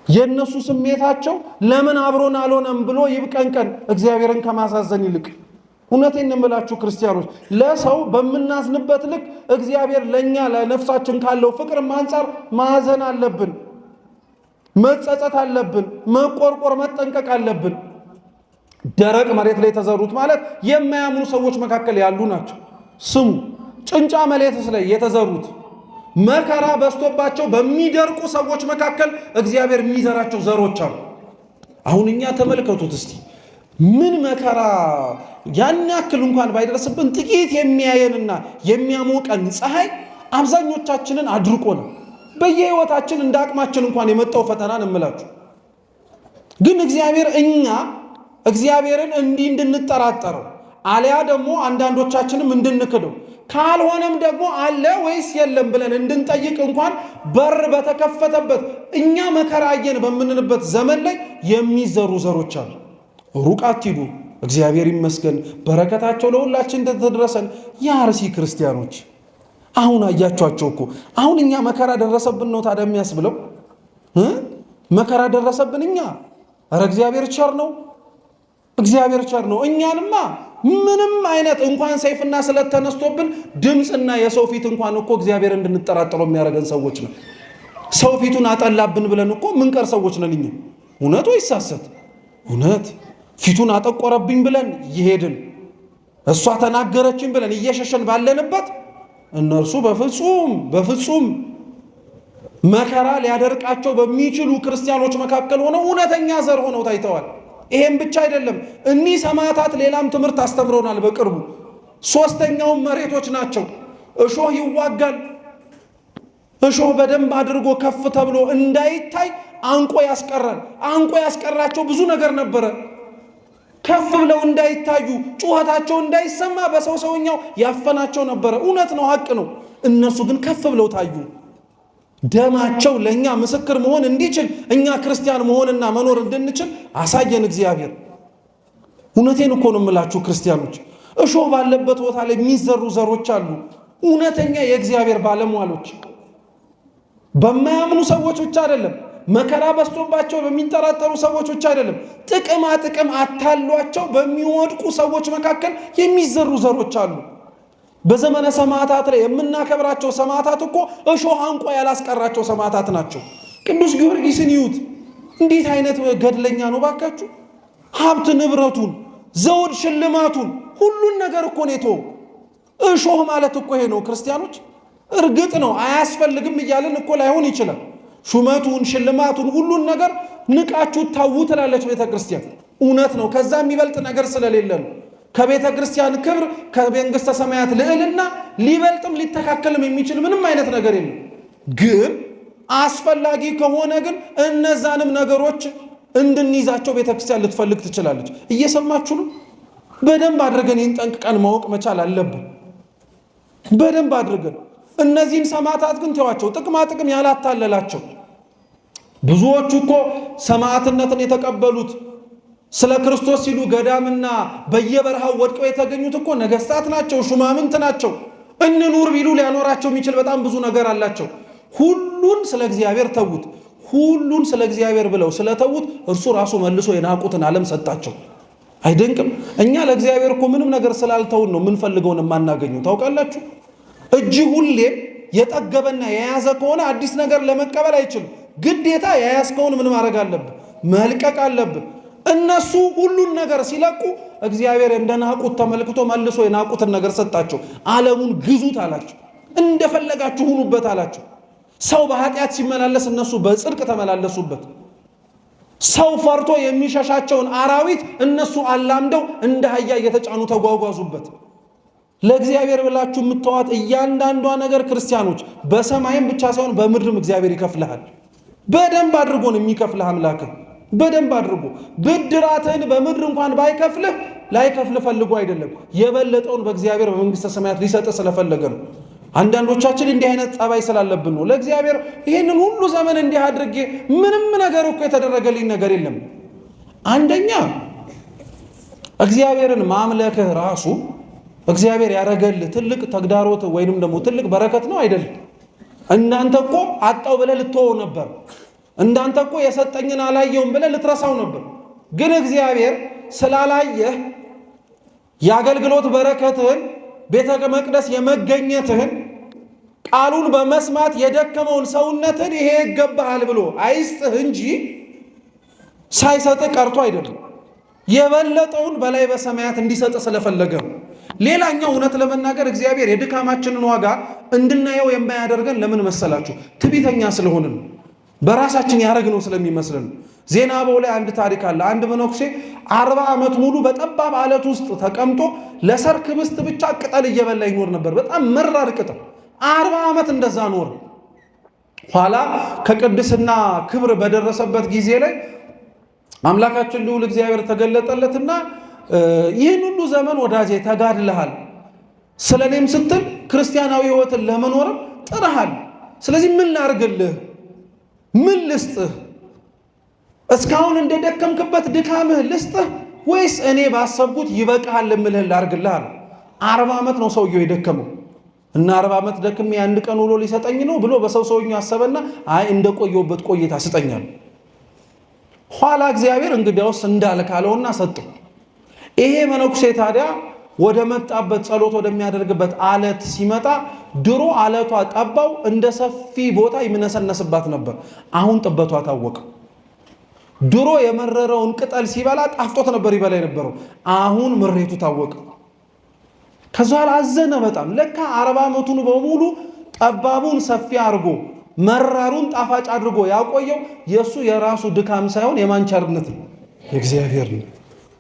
የእነሱ ስሜታቸው ለምን አብሮን አልሆነም ብሎ ይብቀንቀን እግዚአብሔርን ከማሳዘን ይልቅ። እውነቴን እንምላችሁ ክርስቲያኖች፣ ለሰው በምናዝንበት ልክ እግዚአብሔር ለእኛ ለነፍሳችን ካለው ፍቅርም አንጻር ማዘን አለብን፣ መጸጸት አለብን፣ መቆርቆር መጠንቀቅ አለብን። ደረቅ መሬት ላይ የተዘሩት ማለት የማያምኑ ሰዎች መካከል ያሉ ናቸው። ስሙ፣ ጭንጫ መሬትስ ላይ የተዘሩት መከራ በስቶባቸው በሚደርቁ ሰዎች መካከል እግዚአብሔር የሚዘራቸው ዘሮች አሉ። አሁን እኛ ተመልከቱት እስቲ ምን መከራ ያን ያክል እንኳን ባይደርስብን ጥቂት የሚያየንና የሚያሞቀን ፀሐይ አብዛኞቻችንን አድርቆ ነው። በየህይወታችን እንደ አቅማችን እንኳን የመጣው ፈተናን እምላችሁ ግን እግዚአብሔር እኛ እግዚአብሔርን እንዲህ እንድንጠራጠረው አልያ ደግሞ አንዳንዶቻችንም እንድንክደው ካልሆነም ደግሞ አለ ወይስ የለም ብለን እንድንጠይቅ እንኳን በር በተከፈተበት እኛ መከራ አየን በምንልበት ዘመን ላይ የሚዘሩ ዘሮች አሉ። ሩቅ አትሂዱ። እግዚአብሔር ይመስገን በረከታቸው ለሁላችን እንደተደረሰን የአርሲ ክርስቲያኖች አሁን አያችኋቸው እኮ አሁን እኛ መከራ ደረሰብን ነው ታዲያ የሚያስብለው? መከራ ደረሰብን እኛ? ኧረ እግዚአብሔር ቸር ነው። እግዚአብሔር ቸር ነው። እኛንማ ምንም አይነት እንኳን ሰይፍና ስለት ተነስቶብን ድምፅና የሰው ፊት እንኳን እኮ እግዚአብሔር እንድንጠራጠረው የሚያደርገን ሰዎች ነው። ሰው ፊቱን አጠላብን ብለን እኮ ምንቀር ሰዎች ነን እኛ። እውነት ወይስ ሐሰት? እውነት። ፊቱን አጠቆረብኝ ብለን እየሄድን እሷ ተናገረችን ብለን እየሸሸን ባለንበት እነርሱ በፍጹም መከራ ሊያደርቃቸው በሚችሉ ክርስቲያኖች መካከል ሆነው እውነተኛ ዘር ሆነው ታይተዋል። ይሄም ብቻ አይደለም። እኒህ ሰማዕታት ሌላም ትምህርት አስተምረውናል በቅርቡ። ሶስተኛውም መሬቶች ናቸው። እሾህ ይዋጋል። እሾህ በደንብ አድርጎ ከፍ ተብሎ እንዳይታይ አንቆ ያስቀራል። አንቆ ያስቀራቸው ብዙ ነገር ነበረ። ከፍ ብለው እንዳይታዩ ጩኸታቸው እንዳይሰማ በሰው ሰውኛው ያፈናቸው ነበረ። እውነት ነው፣ ሀቅ ነው። እነሱ ግን ከፍ ብለው ታዩ። ደማቸው ለእኛ ምስክር መሆን እንዲችል እኛ ክርስቲያን መሆንና መኖር እንድንችል አሳየን እግዚአብሔር። እውነቴን እኮ ነው የምላችሁ ክርስቲያኖች፣ እሾህ ባለበት ቦታ ላይ የሚዘሩ ዘሮች አሉ። እውነተኛ የእግዚአብሔር ባለሟሎች በማያምኑ ሰዎች ብቻ አይደለም፣ መከራ በስቶባቸው በሚጠራጠሩ ሰዎች ብቻ አይደለም፣ ጥቅም አታሏቸው በሚወድቁ ሰዎች መካከል የሚዘሩ ዘሮች አሉ። በዘመነ ሰማዕታት ላይ የምናከብራቸው ሰማዕታት እኮ እሾህ አንቆ ያላስቀራቸው ሰማዕታት ናቸው። ቅዱስ ጊዮርጊስን ይዩት፣ እንዴት አይነት ገድለኛ ነው ባካችሁ! ሀብት ንብረቱን ዘውድ ሽልማቱን ሁሉን ነገር እኮ ነው የተወው። እሾህ ማለት እኮ ይሄ ነው ክርስቲያኖች። እርግጥ ነው አያስፈልግም እያልን እኮ ላይሆን ይችላል። ሹመቱን ሽልማቱን ሁሉን ነገር ንቃችሁ ታው ትላለች ቤተ ክርስቲያን። እውነት ነው። ከዛ የሚበልጥ ነገር ስለሌለ ነው። ከቤተ ክርስቲያን ክብር ከመንግሥተ ሰማያት ልዕልና ሊበልጥም ሊተካከልም የሚችል ምንም አይነት ነገር የለም። ግን አስፈላጊ ከሆነ ግን እነዛንም ነገሮች እንድንይዛቸው ቤተ ክርስቲያን ልትፈልግ ትችላለች። እየሰማችሁ ነው? በደንብ አድርገን ይህን ጠንቅቀን ማወቅ መቻል አለብን። በደንብ አድርገን እነዚህን ሰማዕታት ግን ተዋቸው። ጥቅማ ጥቅም ያላታለላቸው ብዙዎቹ እኮ ሰማዕትነትን የተቀበሉት ስለ ክርስቶስ ሲሉ ገዳምና በየበረሃው ወድቀው የተገኙት እኮ ነገስታት ናቸው፣ ሹማምንት ናቸው። እንኑር ቢሉ ሊያኖራቸው የሚችል በጣም ብዙ ነገር አላቸው። ሁሉን ስለ እግዚአብሔር ተዉት። ሁሉን ስለ እግዚአብሔር ብለው ስለተዉት እርሱ ራሱ መልሶ የናቁትን ዓለም ሰጣቸው። አይደንቅም? እኛ ለእግዚአብሔር እኮ ምንም ነገር ስላልተውን ነው የምንፈልገውን የማናገኘው። ታውቃላችሁ? እጅ ሁሌም የጠገበና የያዘ ከሆነ አዲስ ነገር ለመቀበል አይችልም። ግዴታ የያዝከውን ምን ማድረግ አለብህ? መልቀቅ አለብህ። እነሱ ሁሉን ነገር ሲለቁ እግዚአብሔር እንደናቁት ተመልክቶ መልሶ የናቁትን ነገር ሰጣቸው። ዓለሙን ግዙት አላቸው። እንደፈለጋችሁ ሁኑበት አላቸው። ሰው በኃጢአት ሲመላለስ እነሱ በጽድቅ ተመላለሱበት። ሰው ፈርቶ የሚሸሻቸውን አራዊት እነሱ አላምደው እንደ አህያ እየተጫኑ ተጓጓዙበት። ለእግዚአብሔር ብላችሁ የምትተዋት እያንዳንዷ ነገር ክርስቲያኖች በሰማይም ብቻ ሳይሆን በምድርም እግዚአብሔር ይከፍልሃል። በደንብ አድርጎ ነው የሚከፍልህ አምላክህ። በደንብ አድርጎ ብድራትህን በምድር እንኳን ባይከፍልህ ላይከፍልህ ፈልጎ አይደለም፣ የበለጠውን በእግዚአብሔር በመንግሥተ ሰማያት ሊሰጥህ ስለፈለገ ነው። አንዳንዶቻችን እንዲህ አይነት ጸባይ ስላለብን ነው ለእግዚአብሔር ይህንን ሁሉ ዘመን እንዲህ አድርጌ ምንም ነገር እኮ የተደረገልኝ ነገር የለም። አንደኛ እግዚአብሔርን ማምለክህ ራሱ እግዚአብሔር ያደረገልህ ትልቅ ተግዳሮት ወይንም ደግሞ ትልቅ በረከት ነው አይደለም? እንዳንተ እኮ አጣው ብለህ ልትወው ነበር። እንዳንተ እኮ የሰጠኝን አላየውም ብለህ ልትረሳው ነበር። ግን እግዚአብሔር ስላላየህ የአገልግሎት በረከትህን ቤተ መቅደስ የመገኘትህን ቃሉን በመስማት የደከመውን ሰውነትን ይሄ ይገባሃል ብሎ አይስጥህ እንጂ ሳይሰጥህ ቀርቶ አይደለም። የበለጠውን በላይ በሰማያት እንዲሰጥህ ስለፈለገ ነው። ሌላኛው እውነት ለመናገር እግዚአብሔር የድካማችንን ዋጋ እንድናየው የማያደርገን ለምን መሰላችሁ? ትዕቢተኛ ስለሆንን ነው። በራሳችን ያደረግነው ስለሚመስልን። ዜና አበው ላይ አንድ ታሪክ አለ። አንድ መነኩሴ 40 ዓመት ሙሉ በጠባብ አለት ውስጥ ተቀምጦ ለሰርክ ህብስት ብቻ ቅጠል እየበላ ይኖር ነበር። በጣም መራር ቅጠል 40 ዓመት እንደዛ ኖር። ኋላ ከቅድስና ክብር በደረሰበት ጊዜ ላይ አምላካችን ልዑል እግዚአብሔር ተገለጠለትና ይህን ሁሉ ዘመን ወዳጄ ተጋድለሃል፣ ስለኔም ስትል ክርስቲያናዊ ህይወትን ለመኖርም ጥረሃል። ስለዚህ ምን ላርግልህ? ምን ልስጥህ? እስካሁን እንደደከምክበት ድካምህ ልስጥህ ወይስ እኔ ባሰብኩት ይበቃሃል እምልህ ላርግልህ አለ። 40 ዓመት ነው ሰውየው የደከመው እና 40 ዓመት ደክሜ አንድ ቀን ውሎ ሊሰጠኝ ነው ብሎ ሰውየው አሰበና አይ እንደቆየውበት ቆይታ ስጠኛል። ኋላ እግዚአብሔር እንግዲያውስ እንዳልካለውና ሰጠው። ይሄ መነኩሴ ታዲያ ወደ መጣበት ጸሎት ወደሚያደርግበት አለት ሲመጣ ድሮ አለቷ ጠባው እንደ ሰፊ ቦታ ይመነሰነስባት ነበር። አሁን ጥበቷ ታወቀ። ድሮ የመረረውን ቅጠል ሲበላ ጣፍጦት ነበር ይበላ የነበረው። አሁን ምሬቱ ታወቀ። ከዛ አዘነ በጣም። ለካ 40 ዓመቱን በሙሉ ጠባቡን ሰፊ አድርጎ መራሩን ጣፋጭ አድርጎ ያቆየው የሱ የራሱ ድካም ሳይሆን የማንቸርነት ነው፣ የእግዚአብሔር ነው።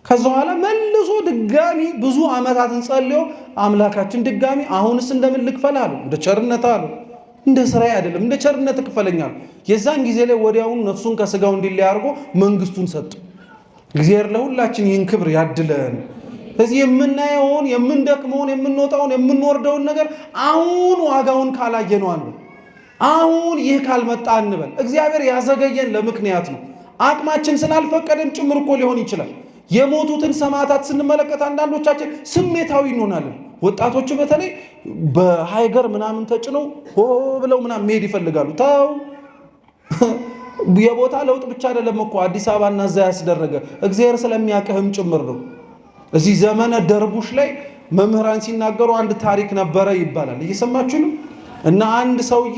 ከዛ በኋላ መልሶ ድጋሚ ብዙ ዓመታትን ጸልዮ አምላካችን ድጋሚ አሁንስ እንደምን ልክፈል አለው። እንደ ቸርነት አለው። እንደ ስራዬ አይደለም እንደ ቸርነት ክፈለኛል። የዛን ጊዜ ላይ ወዲያውኑ ነፍሱን ከስጋው እንዲለይ አድርጎ መንግስቱን ሰጠ። እግዚአብሔር ለሁላችን ይህን ክብር ያድለን። ስለዚህ የምናየውን የምንደክመውን የምንወጣውን የምንወርደውን ነገር አሁን ዋጋውን ካላየነው አንበል፣ አሁን ይህ ካልመጣ አንበል። እግዚአብሔር ያዘገየን ለምክንያት ነው። አቅማችን ስላልፈቀደም ጭምር እኮ ሊሆን ይችላል። የሞቱትን ሰማዕታት ስንመለከት አንዳንዶቻችን ስሜታዊ እንሆናለን። ወጣቶቹ በተለይ በሃይገር ምናምን ተጭነው ሆ ብለው ምናምን መሄድ ይፈልጋሉ። ተው፣ የቦታ ለውጥ ብቻ አይደለም እኮ አዲስ አበባና እዛ ያስደረገ እግዚአብሔር ስለሚያውቅህም ጭምር ነው። እዚህ ዘመነ ደርቡሽ ላይ መምህራን ሲናገሩ አንድ ታሪክ ነበረ ይባላል። እየሰማችሁ ነው? እና አንድ ሰውዬ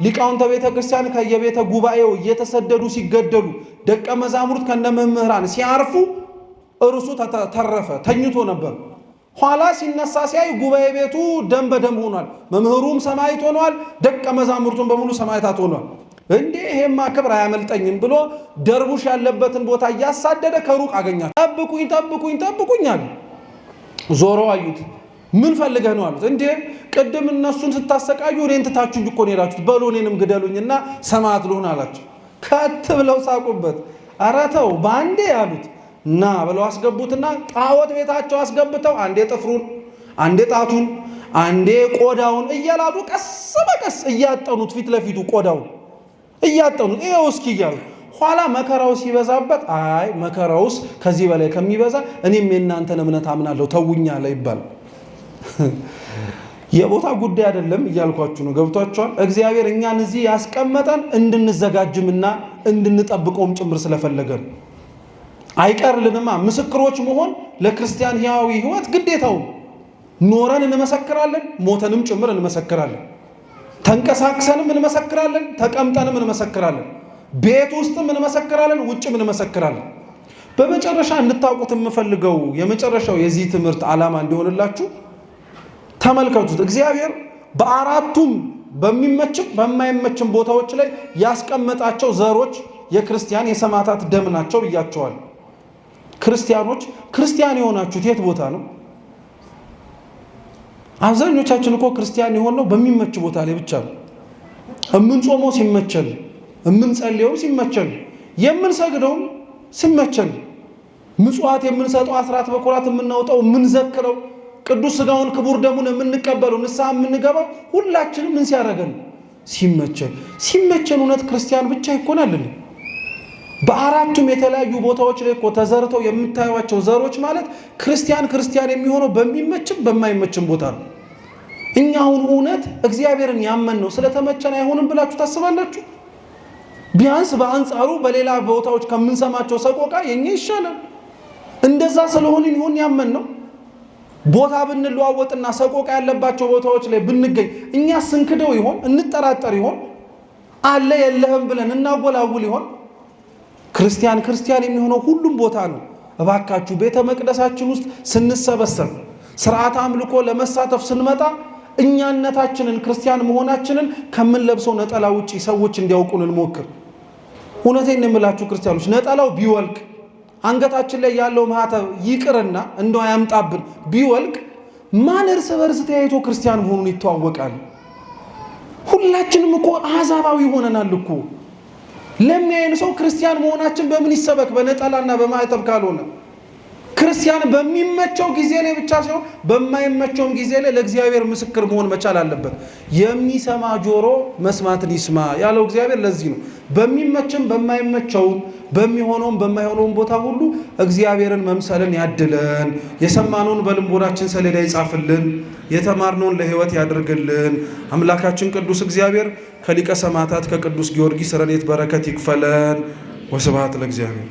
ሊቃውንተ ቤተ ክርስቲያን ከየቤተ ጉባኤው እየተሰደዱ ሲገደሉ ደቀ መዛሙርት ከነ መምህራን ሲያርፉ እርሱ ተረፈ፣ ተኝቶ ነበር። ኋላ ሲነሳ ሲያይ ጉባኤ ቤቱ ደም በደም ሆኗል። መምህሩም ሰማዕት ሆኗል። ደቀ መዛሙርቱም በሙሉ ሰማዕታት ሆኗል። እንዴ ይሄማ ክብር አያመልጠኝም ብሎ ደርቡሽ ያለበትን ቦታ እያሳደደ ከሩቅ አገኛቸው። ጠብቁኝ ጠብቁኝ ጠብቁኝ አለ። ዞረው አዩት። ምን ፈልገህ ነው አሉት። እንዴ ቅድም እነሱን ስታሰቃዩ እኔን ትታችሁኝ እኮ ነው የሄዳችሁት፣ በሉ እኔንም ግደሉኝና ሰማዕት ልሁን አላቸው። ከት ብለው ሳቁበት። ኧረ ተው በአንዴ አሉት። ና ብለው አስገቡትና ጣዖት ቤታቸው አስገብተው አንዴ ጥፍሩን፣ አንዴ ጣቱን፣ አንዴ ቆዳውን እያላጡ ቀስ በቀስ እያጠኑት ፊት ለፊቱ ቆዳውን እያጠኑት ይኸው እስኪ እያሉ ኋላ መከራው ሲበዛበት አይ መከራውስ ከዚህ በላይ ከሚበዛ እኔም የእናንተን እምነት አምናለሁ ተውኛ ላይ ይባላል። የቦታ ጉዳይ አይደለም እያልኳችሁ ነው። ገብቷችኋል? እግዚአብሔር እኛን እዚህ ያስቀመጠን እንድንዘጋጅምና እንድንጠብቀውም ጭምር ስለፈለገ ነው። አይቀርልንማ። ምስክሮች መሆን ለክርስቲያን ሕያዊ ሕይወት ግዴታው። ኖረን እንመሰክራለን፣ ሞተንም ጭምር እንመሰክራለን። ተንቀሳቅሰንም እንመሰክራለን፣ ተቀምጠንም እንመሰክራለን። ቤት ውስጥም እንመሰክራለን፣ ውጭም እንመሰክራለን። በመጨረሻ እንድታውቁት የምፈልገው የመጨረሻው የዚህ ትምህርት ዓላማ እንዲሆንላችሁ ተመልከቱት። እግዚአብሔር በአራቱም በሚመችም በማይመችም ቦታዎች ላይ ያስቀመጣቸው ዘሮች የክርስቲያን የሰማዕታት ደም ናቸው ብያቸዋል። ክርስቲያኖች ክርስቲያን የሆናችሁት የት ቦታ ነው? አብዛኞቻችን እኮ ክርስቲያን የሆነው በሚመች ቦታ ላይ ብቻ ነው። እምንጾመው ሲመቸን፣ እምንጸልየው ሲመቸን፣ የምንሰግደውም ሲመቸን፣ ምጽዋት የምንሰጠው አስራት በኩራት የምናወጣው የምንዘክረው ቅዱስ ሥጋውን ክቡር ደሙን የምንቀበለው ንስሐ የምንገባው ሁላችንም ምን ሲያደርገን? ሲመቸን። ሲመቸን እውነት ክርስቲያን ብቻ ይኮናልን? በአራቱም የተለያዩ ቦታዎች ላይ እኮ ተዘርተው የምታዩዋቸው ዘሮች ማለት ክርስቲያን የሚሆነው በሚመችም በማይመችም ቦታ ነው። እኛ አሁን እውነት እግዚአብሔርን ያመንነው ስለተመቸን አይሆንም ብላችሁ ታስባላችሁ? ቢያንስ በአንጻሩ በሌላ ቦታዎች ከምንሰማቸው ሰቆቃ የኛ ይሻላል። እንደዛ ስለሆንን ይሆን ያመንነው? ቦታ ብንለዋወጥና ሰቆቃ ያለባቸው ቦታዎች ላይ ብንገኝ እኛ ስንክደው ይሆን? እንጠራጠር ይሆን? አለ የለህም ብለን እናወላውል ይሆን? ክርስቲያን የሚሆነው ሁሉም ቦታ ነው። እባካችሁ ቤተ መቅደሳችን ውስጥ ስንሰበሰብ ስርዓት አምልኮ ለመሳተፍ ስንመጣ እኛነታችንን ክርስቲያን መሆናችንን ከምንለብሰው ነጠላ ውጪ ሰዎች እንዲያውቁን እንሞክር። እውነቴን የምላችሁ ክርስቲያኖች፣ ነጠላው ቢወልቅ አንገታችን ላይ ያለው ማህተብ ይቅርና እንደው ያምጣብን ቢወልቅ ማን እርስ በርስ ተያይቶ ክርስቲያን መሆኑን ይተዋወቃል? ሁላችንም እኮ አሕዛባዊ ሆነናል እኮ። ለሚያየን ሰው ክርስቲያን መሆናችን በምን ይሰበክ? በነጠላና በማህተብ ካልሆነ። ክርስቲያን በሚመቸው ጊዜ ላይ ብቻ ሳይሆን በማይመቸውም ጊዜ ላይ ለእግዚአብሔር ምስክር መሆን መቻል አለበት። የሚሰማ ጆሮ መስማትን ይስማ ያለው እግዚአብሔር ለዚህ ነው። በሚመችም በማይመቸውም በሚሆነውም በማይሆነውም ቦታ ሁሉ እግዚአብሔርን መምሰልን ያድለን። የሰማነውን በልቦናችን ሰሌዳ ይጻፍልን። የተማርነውን ለሕይወት ያድርግልን። አምላካችን ቅዱስ እግዚአብሔር ከሊቀ ሰማዕታት ከቅዱስ ጊዮርጊስ ረድኤት በረከት ይክፈለን። ወስብሐት ለእግዚአብሔር።